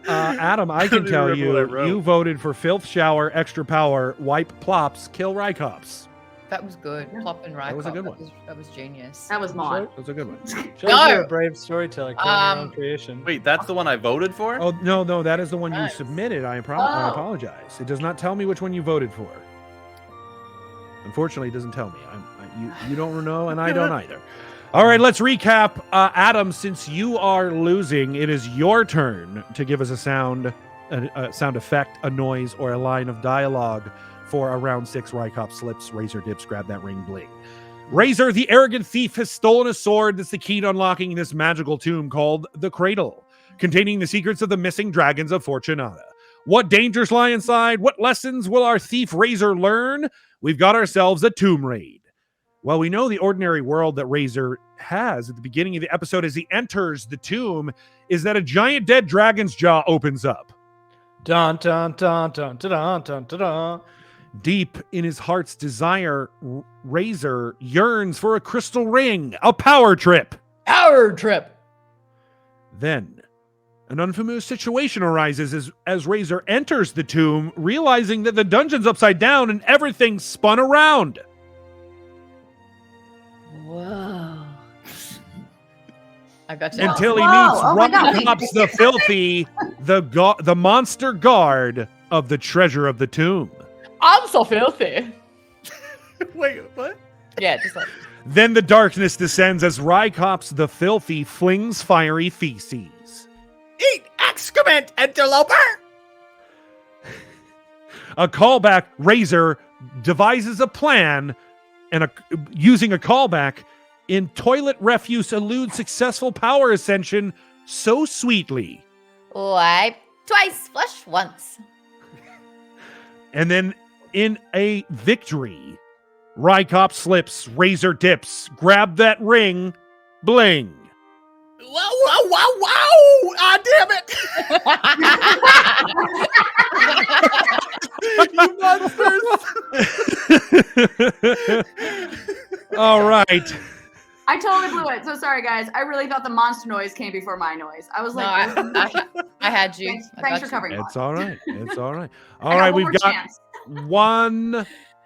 Adam, I can don't tell remember what I you, wrote. you voted for Filth Shower, Extra Power, Wipe Plops, Kill Rycops. That was good. Plop and Rycop. That was a good one. That was genius. That was Maude. That was a good one. Shows No. you're a brave storyteller. Killing your own creation. Wait, that's the one I voted for? Oh, no, that is the one you Nice. submitted. I Oh. apologize. It does not tell me which one you voted for. Unfortunately, it doesn't tell me. You don't know, and I don't either. All right, let's recap. Adam, since you are losing, it is your turn to give us a sound effect, a noise, or a line of dialogue for a round 6 Rycop slips, razor dips, grab that ring, bling. Razor, the arrogant thief, has stolen a sword that's the key to unlocking this magical tomb called the Cradle, containing the secrets of the missing dragons of Fortunata. What dangers lie inside? What lessons will our thief Razor learn? We've got ourselves a tomb raid. Well, we know the ordinary world that Razor has at the beginning of the episode as he enters the tomb is that a giant dead dragon's jaw opens up. Dun dun dun dun dun dun dun dun. Dun. Deep in his heart's desire, Razor yearns for a crystal ring, a power trip. Power trip. Then, an unfamiliar situation arises as Razor enters the tomb, realizing that the dungeon's upside down and everything's spun around. Whoa. I got you. Until he Whoa, meets oh my God. Rycops the Filthy, the monster guard of the treasure of the tomb. I'm so filthy. Wait, what? Yeah, just like. Then the darkness descends as Rycops the Filthy flings fiery feces. Eat excrement, interloper! A callback, Razor devises a plan, and using a callback in toilet refuse eludes successful power ascension so sweetly. Wipe twice, flush once. And then in a victory, Rycop slips, Razor dips, grab that ring, bling. Wow, wow, wow, wow! Ah, damn it! You monsters! All right. I totally blew it. So sorry, guys. I really thought the monster noise came before my noise. I was No, like, I had you. thanks, I thanks got for you. covering. It's Maude. all right. It's all right. I All got right, one we've more got chance. one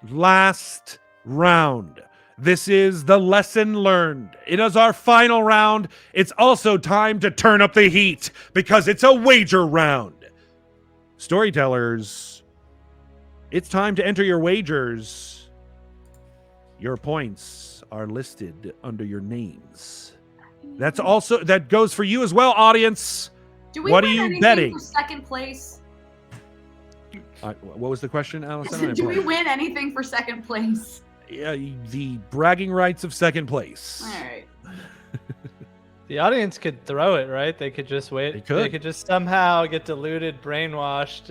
last round. This is the lesson learned. It is our final round. It's also time to turn up the heat because it's a wager round. Storytellers, it's time to enter your wagers. Your points are listed under your names. That goes for you as well, audience. Do we what win are you anything betting? for second place? What was the question, Alison? Do we win anything for second place? Yeah, the bragging rights of second place. All right. The audience could throw it, right? They could just wait. They They could just somehow get deluded, brainwashed,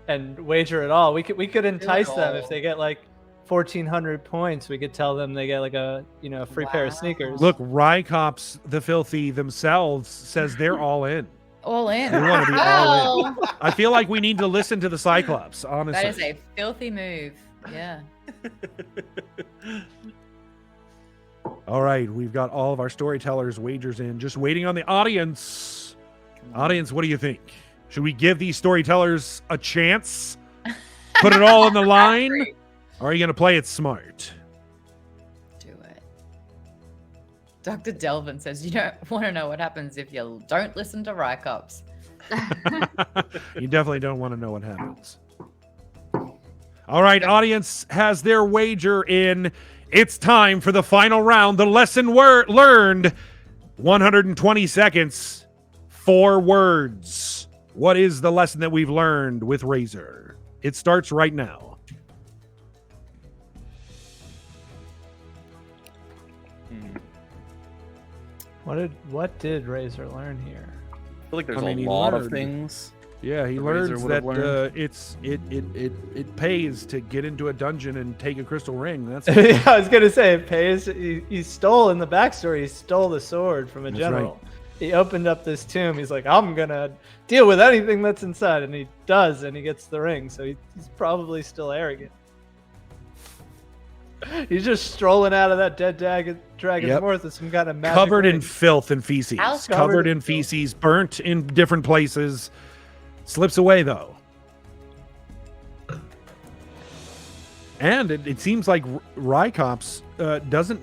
and wager it all. We could entice them if they get like 1,400 points. We could tell them they get like a free pair of Wow. sneakers. Look, Rycops the Filthy themselves says they're all in. All in. They want to be all in. Well, I feel like we need to listen to the Cyclops, honestly. that is a filthy move. Yeah. All right, we've got all of our storytellers' wagers in, just waiting on the audience. Audience, what do you think? Should we give these storytellers a chance? Put it all on the line? Or are you going to play it smart? Do it. Dr. Delvin says, you don't want to know what happens if you don't listen to Rycops. You definitely don't want to know what happens. All right, audience has their wager in. It's time for the final round. The lesson learned. 120 seconds. 4 words. What is the lesson that we've learned with Razor? It starts right now. What did Razor learn here? I feel like there's he a lot of learned. things. Yeah, he The Razor learns would have that learned. it pays to get into a dungeon and take a crystal ring. That's Yeah, I was gonna say it pays. He stole in the backstory. He stole the sword from a That's general. He opened up this tomb. He's like, I'm gonna deal with anything that's inside, and he does, and he gets the ring. So he's probably still arrogant. He's just strolling out of that dead dragon's Yep. North with some kind of magic covered in ring. filth and feces. Alison- Covered in feces, burnt in different places. Slips away though. And it seems like Rycops doesn't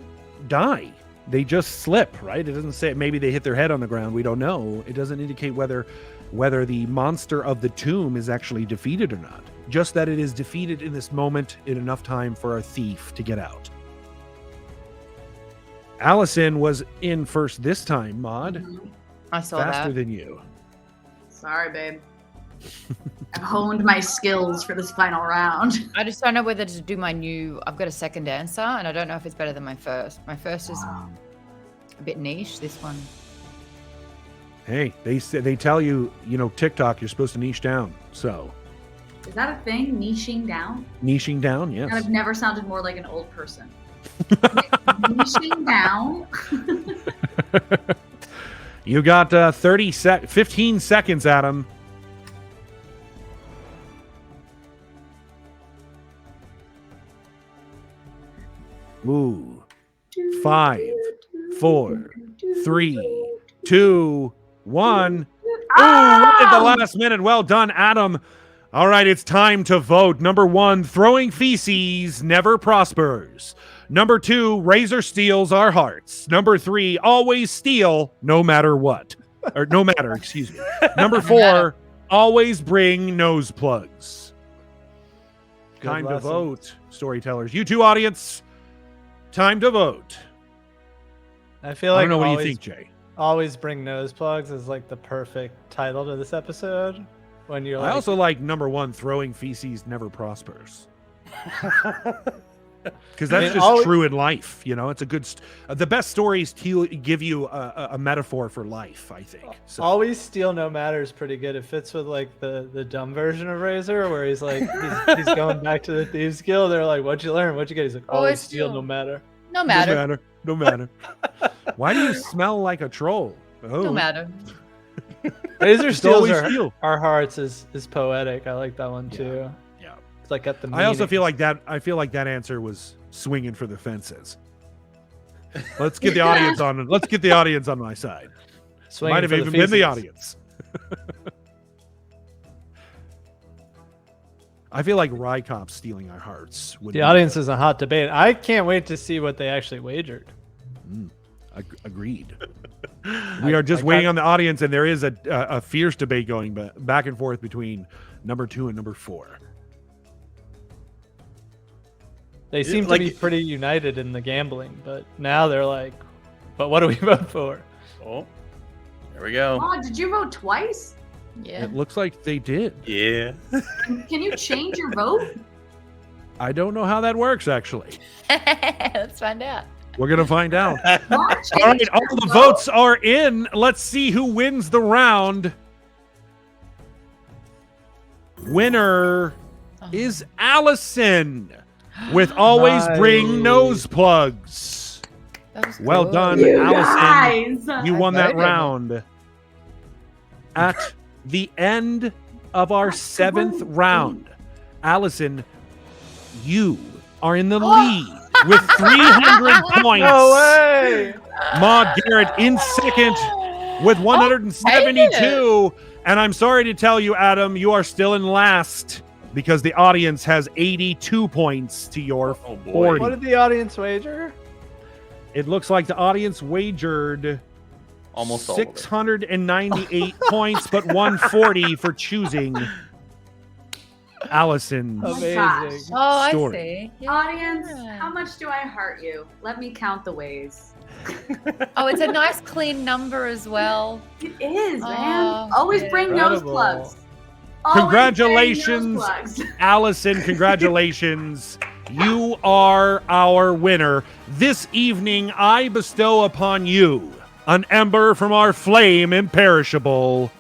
die. They just slip, right? It doesn't say maybe they hit their head on the ground. We don't know. It doesn't indicate whether the monster of the tomb is actually defeated or not. Just that it is defeated in this moment in enough time for a thief to get out. Alison was in first this time, Maude. I saw Faster that. than you. Sorry, babe. I've honed my skills for this final round. I just don't know whether to do my new. I've got a second answer, and I don't know if it's better than my first. My first is a bit niche. This one. Hey, they tell you, TikTok, you're supposed to niche down. So, Is that a thing? Niching down? niching down, yes. I've never sounded more like an old person. Niching down? You got 15 seconds, Adam. Ooh. 5, 4, 3, 2, 1. Ooh, right at the last minute. Well done, Adam. All right, it's time to vote. Number 1, throwing feces never prospers. Number 2, Razor steals our hearts. Number 3, always steal no matter what. Or no matter, excuse me. Number 4, always bring nose plugs. Good Time to lesson. vote, storytellers. You two, audience, time to vote. I feel I like don't know what always, you think, Jay. Always bring nose plugs is like the perfect title to this episode. When you're like, I also like number 1, throwing feces never prospers. Because that's mean, just always- true in life. It's a good. The best stories give you a metaphor for life, I think. So, always steal no matter is pretty good. It fits with like the dumb version of Razor, where he's like he's going back to the thieves guild. They're like, "What'd you learn? What'd you get?" He's like, Always "Always steal steal. no matter." No matter. no matter. Why do you smell like a troll? Oh, No matter. Razor Just steals always our, steal. our hearts is poetic. I like that one too. Yeah. It's like at the. I also meaning. feel like that. I feel like that answer was swinging for the fences. Let's get the audience on. Let's get the audience on my side. Swinging Might have for even been the feces. audience. I feel like Rycop stealing our hearts. Would The be- audience is a hot debate. I can't wait to see what they actually wagered. Agreed. We are just waiting on the audience, and there is a fierce debate going back and forth between number 2 and number 4. They seem to like- be pretty united in the gambling, but now they're like, "But what do we vote for?" Oh, there we go. Oh, did you vote twice? Yeah. It looks like they did. Yeah. Can you change your vote? I don't know how that works, actually. Let's find out. We're going to find out. Mom, All change right, all your the vote? votes are in. Let's see who wins the round. Winner is Alison with Always Bring Nice. Nose Plugs. That was Well good. done, You Alison. guys. You won that voted. round. At the end of our 7th round, Alison, you are in the lead with 300 points. No way! Maude Garrett in second with 172. And I'm sorry to tell you, Adam, you are still in last because the audience has 82 points to your Oh, boy. 40. What did the audience wager? It looks like the audience wagered Almost all of it. 698 points, but 140 for choosing Allison's Oh my Amazing. gosh. Oh, Story. I see. Yeah. Audience, how much do I heart you? Let me count the ways. Oh, it's a nice clean number as well. It is, man. Oh, Always yeah. bring nose Incredible. plugs. Always Congratulations. bring nose plugs. Allison, congratulations. You are our winner. This evening, I bestow upon you an ember from our flame imperishable.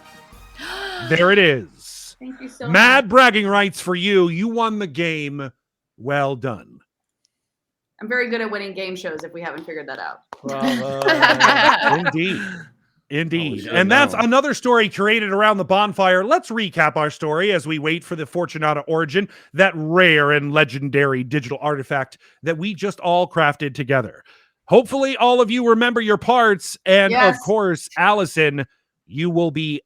There it is. Thank you so Mad much. bragging rights for you. You won the game. Well done. I'm very good at winning game shows if we haven't figured that out. Bravo. Indeed. Indeed. should've And that's known. another story curated around the bonfire. Let's recap our story as we wait for the Fortunata Origin, that rare and legendary digital artifact that we just all crafted together. Hopefully, all of you remember your parts. And Yes. of course, Allison, you will be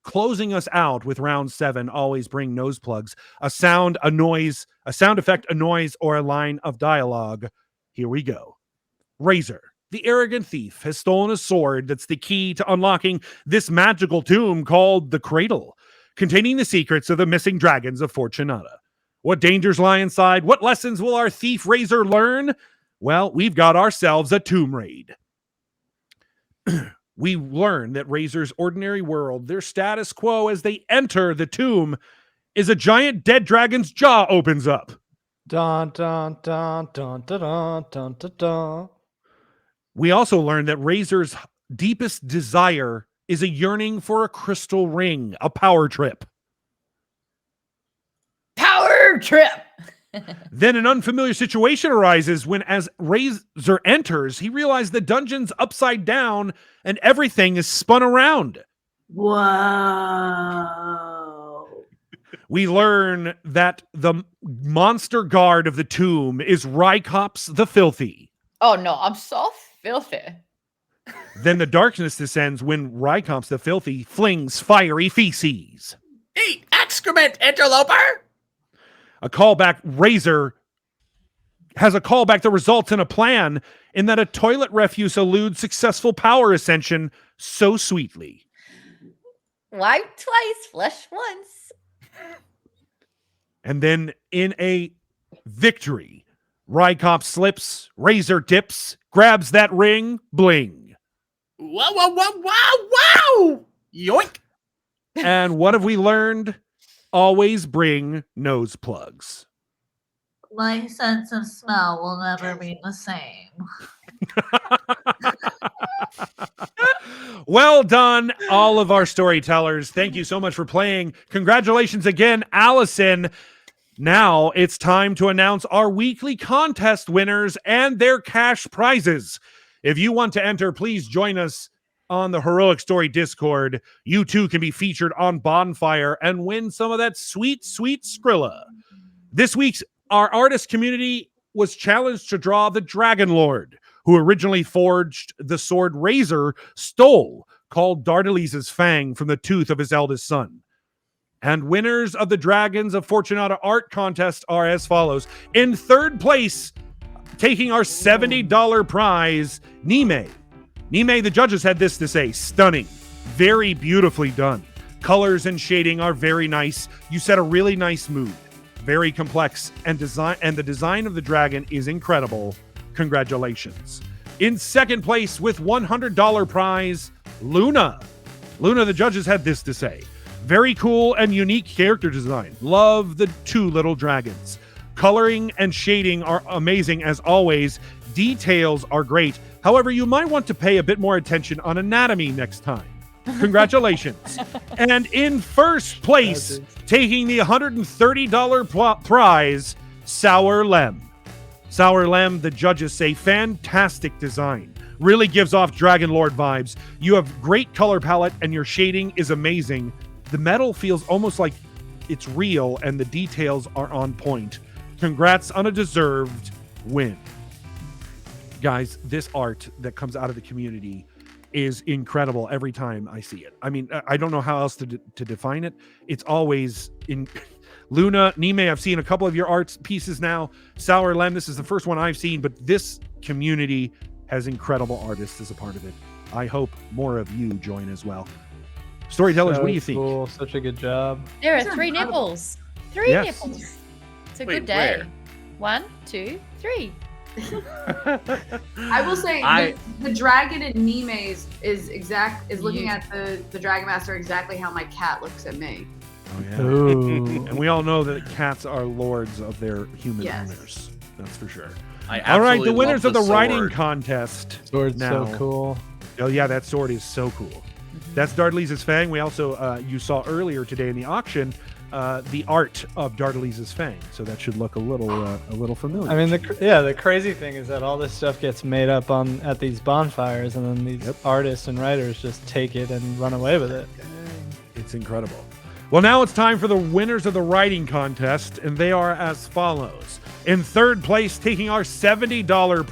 closing us out with round 7. Always bring nose plugs, a sound, a noise, a sound effect, a noise, or a line of dialogue. Here we go. Razor, the arrogant thief, has stolen a sword that's the key to unlocking this magical tomb called the Cradle, containing the secrets of the missing dragons of Fortunata. What dangers lie inside? What lessons will our thief Razor learn? Well, we've got ourselves a tomb raid. We learn that Razor's ordinary world, their status quo as they enter the tomb, is a giant dead dragon's jaw opens up. Dun dun dun dun dun dun dun dun dun. We also learn that Razor's deepest desire is a yearning for a crystal ring, a power trip. Power trip. Then an unfamiliar situation arises when, as Razor enters, he realizes the dungeon's upside down and everything is spun around. Whoa. We learn that the monster guard of the tomb is Rycops the Filthy. Oh no, I'm so filthy. Then the darkness descends when Rycops the Filthy flings fiery feces. Eat excrement, interloper! A callback. Razor has a callback that results in a plan in that a toilet refuse eludes successful power ascension so sweetly. Wipe twice, flush once. And then in a victory, Rycop slips, Razor dips, grabs that ring, bling. Wow, wow, wow, wow, wow! Yoink! And what have we learned? Always bring nose plugs. My sense of smell will never be the same. Well done, all of our storytellers. Thank you so much for playing. Congratulations again, Allison. Now it's time to announce our weekly contest winners and their cash prizes. If you want to enter, please join us on the Heroic Story Discord. You too can be featured on Bonfire and win some of that sweet, sweet Skrilla. This week's our artist community was challenged to draw the Dragon Lord, who originally forged the sword Razor stole, called Dardalise's Fang, from the tooth of his eldest son. And winners of the Dragons of Fortunata art contest are as follows. In third place, taking our $70 prize, Nime. Nime, the judges had this to say: stunning, very beautifully done. Colors and shading are very nice. You set a really nice mood. Very complex, and the design of the dragon is incredible. Congratulations. In second place with $100 prize, Luna. Luna, the judges had this to say: very cool and unique character design. Love the two little dragons. Coloring and shading are amazing as always. Details are great. However, you might want to pay a bit more attention on anatomy next time. Congratulations. And in first place, taking the $130 prize, Sour Lem. Sour Lem, the judges say, fantastic design. Really gives off Dragon Lord vibes. You have great color palette and your shading is amazing. The metal feels almost like it's real and the details are on point. Congrats on a deserved win. Guys, this art that comes out of the community is incredible every time I see it. I mean, I don't know how else to define it. It's always in Luna, Nime, I've seen a couple of your art pieces now. Sour Lem, this is the first one I've seen, but this community has incredible artists as a part of it. I hope more of you join as well. Storytellers, So what do you think? Cool. Such a good job. There are These are 3 incredible. nipples. 3 Yes. nipples. It's a Wait, good day. where? 1, 2, 3. I will say I- the dragon in Nime's is looking Beautiful. at the Dragon Master exactly how my cat looks at me. Oh, yeah. Ooh. And we all know that cats are lords of their human Yes. owners. That's for sure. I All right, the absolutely winners of love the writing sword. contest. Sword's now. so cool. Oh yeah, that sword is so cool. That's Dardalese's Fang. We also you saw earlier today in the auction the art of Dardalese's Fang, so that should look a little familiar. I mean, the crazy thing is that all this stuff gets made up at these bonfires, and then these artists and writers just take it and run away with it. It's incredible. Well, now it's time for the winners of the writing contest, and they are as follows. In third place, taking our $70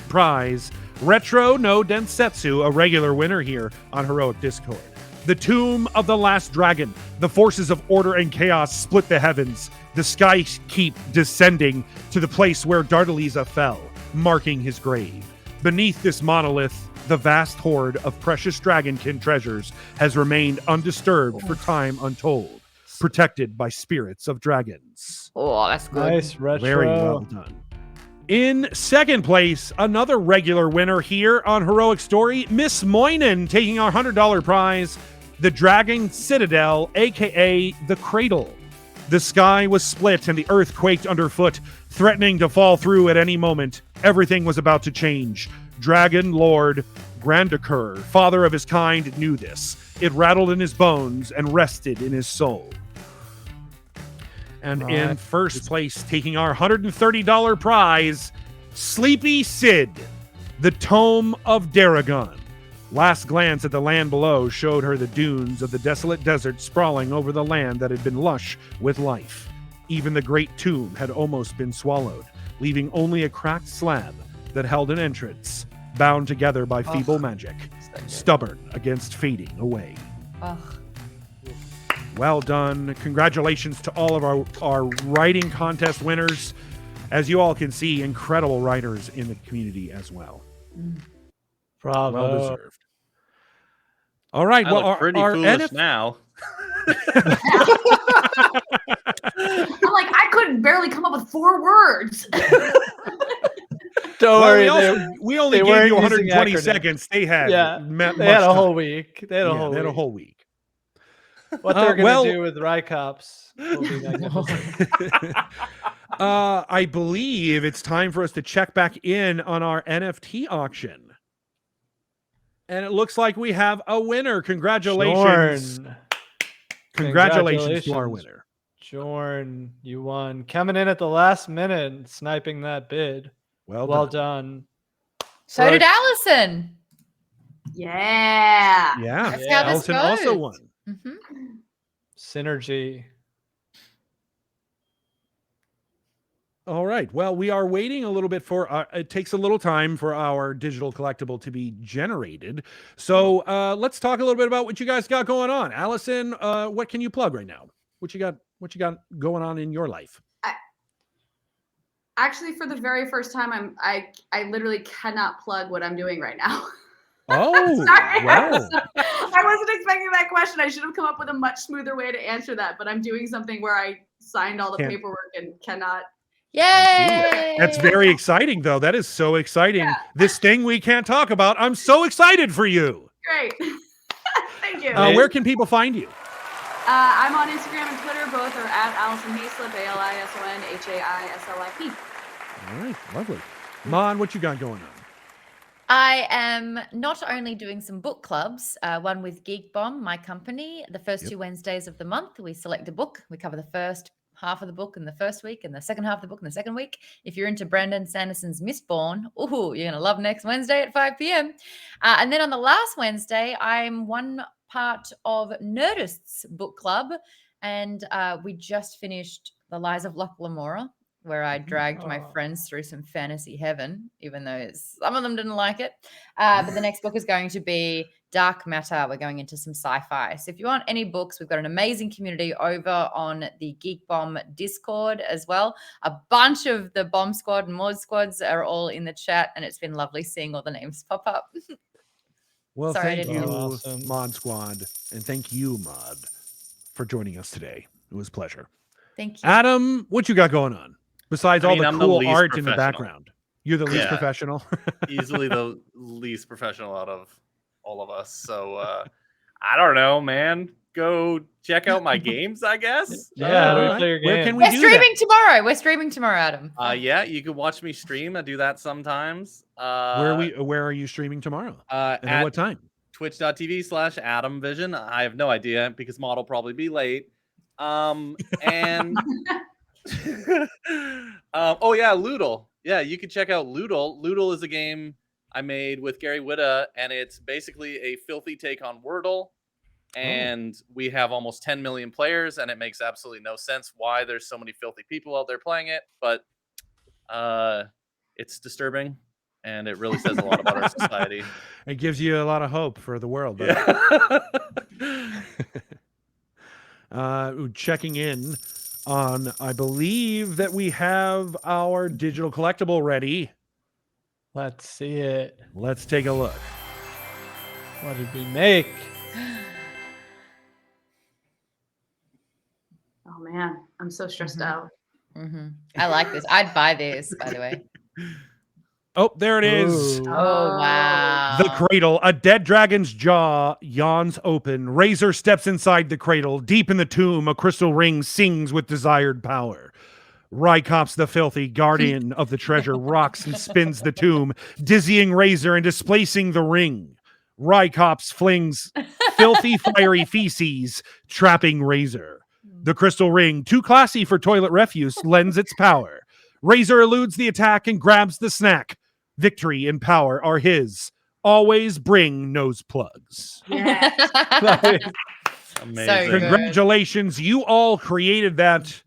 prize, Retro no Densetsu, a regular winner here on Heroic Discord. The Tomb of the Last Dragon. The forces of order and chaos split the heavens. The skies keep descending to the place where Dardaleza fell, marking his grave. Beneath this monolith, the vast hoard of precious dragonkin treasures has remained undisturbed for time untold, protected by spirits of dragons. Oh, that's good. Nice retro. Very well done. In second place, another regular winner here on Heroic Story, Miss Moynan, taking our $100 prize, the Dragon Citadel, aka the Cradle. The sky was split and the earth quaked underfoot, threatening to fall through at any moment. Everything was about to change. Dragon Lord Grandacur, father of his kind, knew this. It rattled in his bones and rested in his soul. And in first place, taking our $130 prize, Sleepy Sid, the Tome of Daragon. Last glance at the land below showed her the dunes of the desolate desert sprawling over the land that had been lush with life. Even the great tomb had almost been swallowed, leaving only a cracked slab that held an entrance, bound together by feeble magic, stubborn against fading away. Ugh. Well done. Congratulations to all of our writing contest winners. As you all can see, incredible writers in the community as well. Bravo. Well deserved. All right. I well, look pretty our foolish NF now. I'm like, I couldn't barely come up with 4 words. Don't Well, worry. we only they gave you weren't using 120 acronyms. seconds. They had They had much a time. whole week. They had a Yeah, whole they had a week. whole week. What they're going to well- do with Rycops will be magnificent. I believe it's time for us to check back in on our NFT auction. And it looks like we have a winner. Congratulations. Jorn. Congratulations to our Congratulations. winner. Jorn, you won. Coming in at the last minute and sniping that bid. Well done. So Brooke. did Alison. Yeah. Yeah. That's how this Alison also goes. won. Mhm. Synergy. All right. Well, we are waiting a little bit for it takes a little time for our digital collectible to be generated. So let's talk a little bit about what you guys got going on. Alison, what can you plug right now? What you got going on in your life? Actually, for the very first time, I literally cannot plug what I'm doing right now. Oh, Sorry. well. I wasn't expecting that question. I should have come up with a much smoother way to answer that, but I'm doing something where I signed all the Can't- paperwork and cannot. Yay! That's very exciting, though. That is so exciting. Yeah. This thing we can't talk about. I'm so excited for you. Great. Thank you. Where can people find you? I'm on Instagram and Twitter. Both are at Alison Haislip, ALISON HAISLIP. All right, lovely. Mon, what you got going on? I am not only doing some book clubs, one with Geek Bomb, my company. The first 2 Wednesdays of the month, we select a book. We cover the first half of the book in the first week and the second half of the book in the second week. If you're into Brandon Sanderson's Mistborn, ooh, you're going to love next Wednesday at 5 p.m. And then on the last Wednesday, I'm one part of Nerdist's book club. And we just finished The Lies of Locke Lamora, where I dragged my friends through some fantasy heaven, even though some of them didn't like it. But the next book is going to be Dark Matter. We're going into some sci-fi. So if you want any books, we've got an amazing community over on the Geek Bomb Discord as well. A bunch of the Bomb Squad and Maude squads are all in the chat, and it's been lovely seeing all the names pop up. Well, Sorry, I thank didn't you, know. Awesome. Mod Squad, and thank you, Maude, for joining us today. It was a pleasure. Thank you. Adam, what you got going on besides I all mean, the I'm the cool least art in the professional. background? You're the least Yeah. professional. Easily the least professional out of all of us. So I don't know, man. Go check out my games, I guess. Yeah, all do we right. play your Where game? can we We're do streaming tomorrow. We're streaming tomorrow, Adam. Yeah, you can watch me stream. I do that sometimes. Where are you streaming tomorrow? And at what time? Twitch.tv/AdamVision. I have no idea because Maude will probably be late. And oh yeah, Loodle. Yeah, you can check out Loodle. Loodle is a game I made with Gary Whitta, and it's basically a filthy take on Wordle. And we have almost 10 million players, and it makes absolutely no sense why there's so many filthy people out there playing it, but it's disturbing, and it really says a lot about our society. It gives you a lot of hope for the world. But checking in on, I believe that we have our digital collectible ready. Let's see it. Let's take a look. What did we make? Oh man, I'm so stressed out. I like this. I'd buy this, by the way. Oh, there it is. Ooh. Oh, wow. The cradle, a dead dragon's jaw yawns open. Razor steps inside the cradle. Deep in the tomb, a crystal ring sings with desired power. Rykops the filthy, guardian of the treasure, rocks and spins the tomb, dizzying Razor and displacing the ring. Rykops flings filthy, fiery feces, trapping Razor. The crystal ring, too classy for toilet refuse, lends its power. Razor eludes the attack and grabs the snack. Victory and power are his. Always bring nose plugs. Yeah. Amazing. So good. Congratulations. You all created that,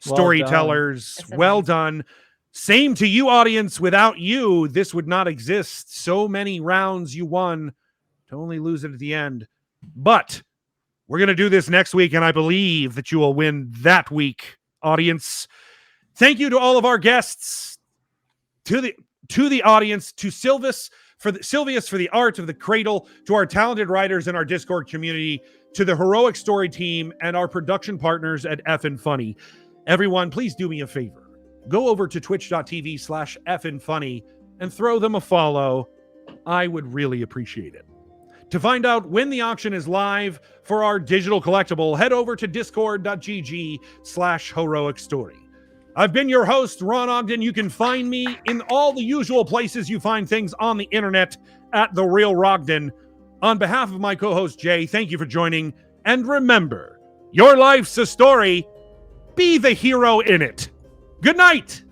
Well storytellers. That's Well amazing. done. Same to you, audience. Without you, this would not exist. So many rounds you won to only lose it at the end. But we're going to do this next week, and I believe that you will win that week, audience. Thank you to all of our guests, to the audience, to Silvius for the art of the cradle, to our talented writers in our Discord community, to the heroic story team, and our production partners at Effin Funny. Everyone, please do me a favor. Go over to twitch.tv/FNFunny and throw them a follow. I would really appreciate it. To find out when the auction is live for our digital collectible, head over to discord.gg/heroic story. I've been your host, Ron Ogden. You can find me in all the usual places you find things on the internet at The Real Rogden. On behalf of my co-host, Jay, thank you for joining. And remember, your life's a story. Be the hero in it. Good night.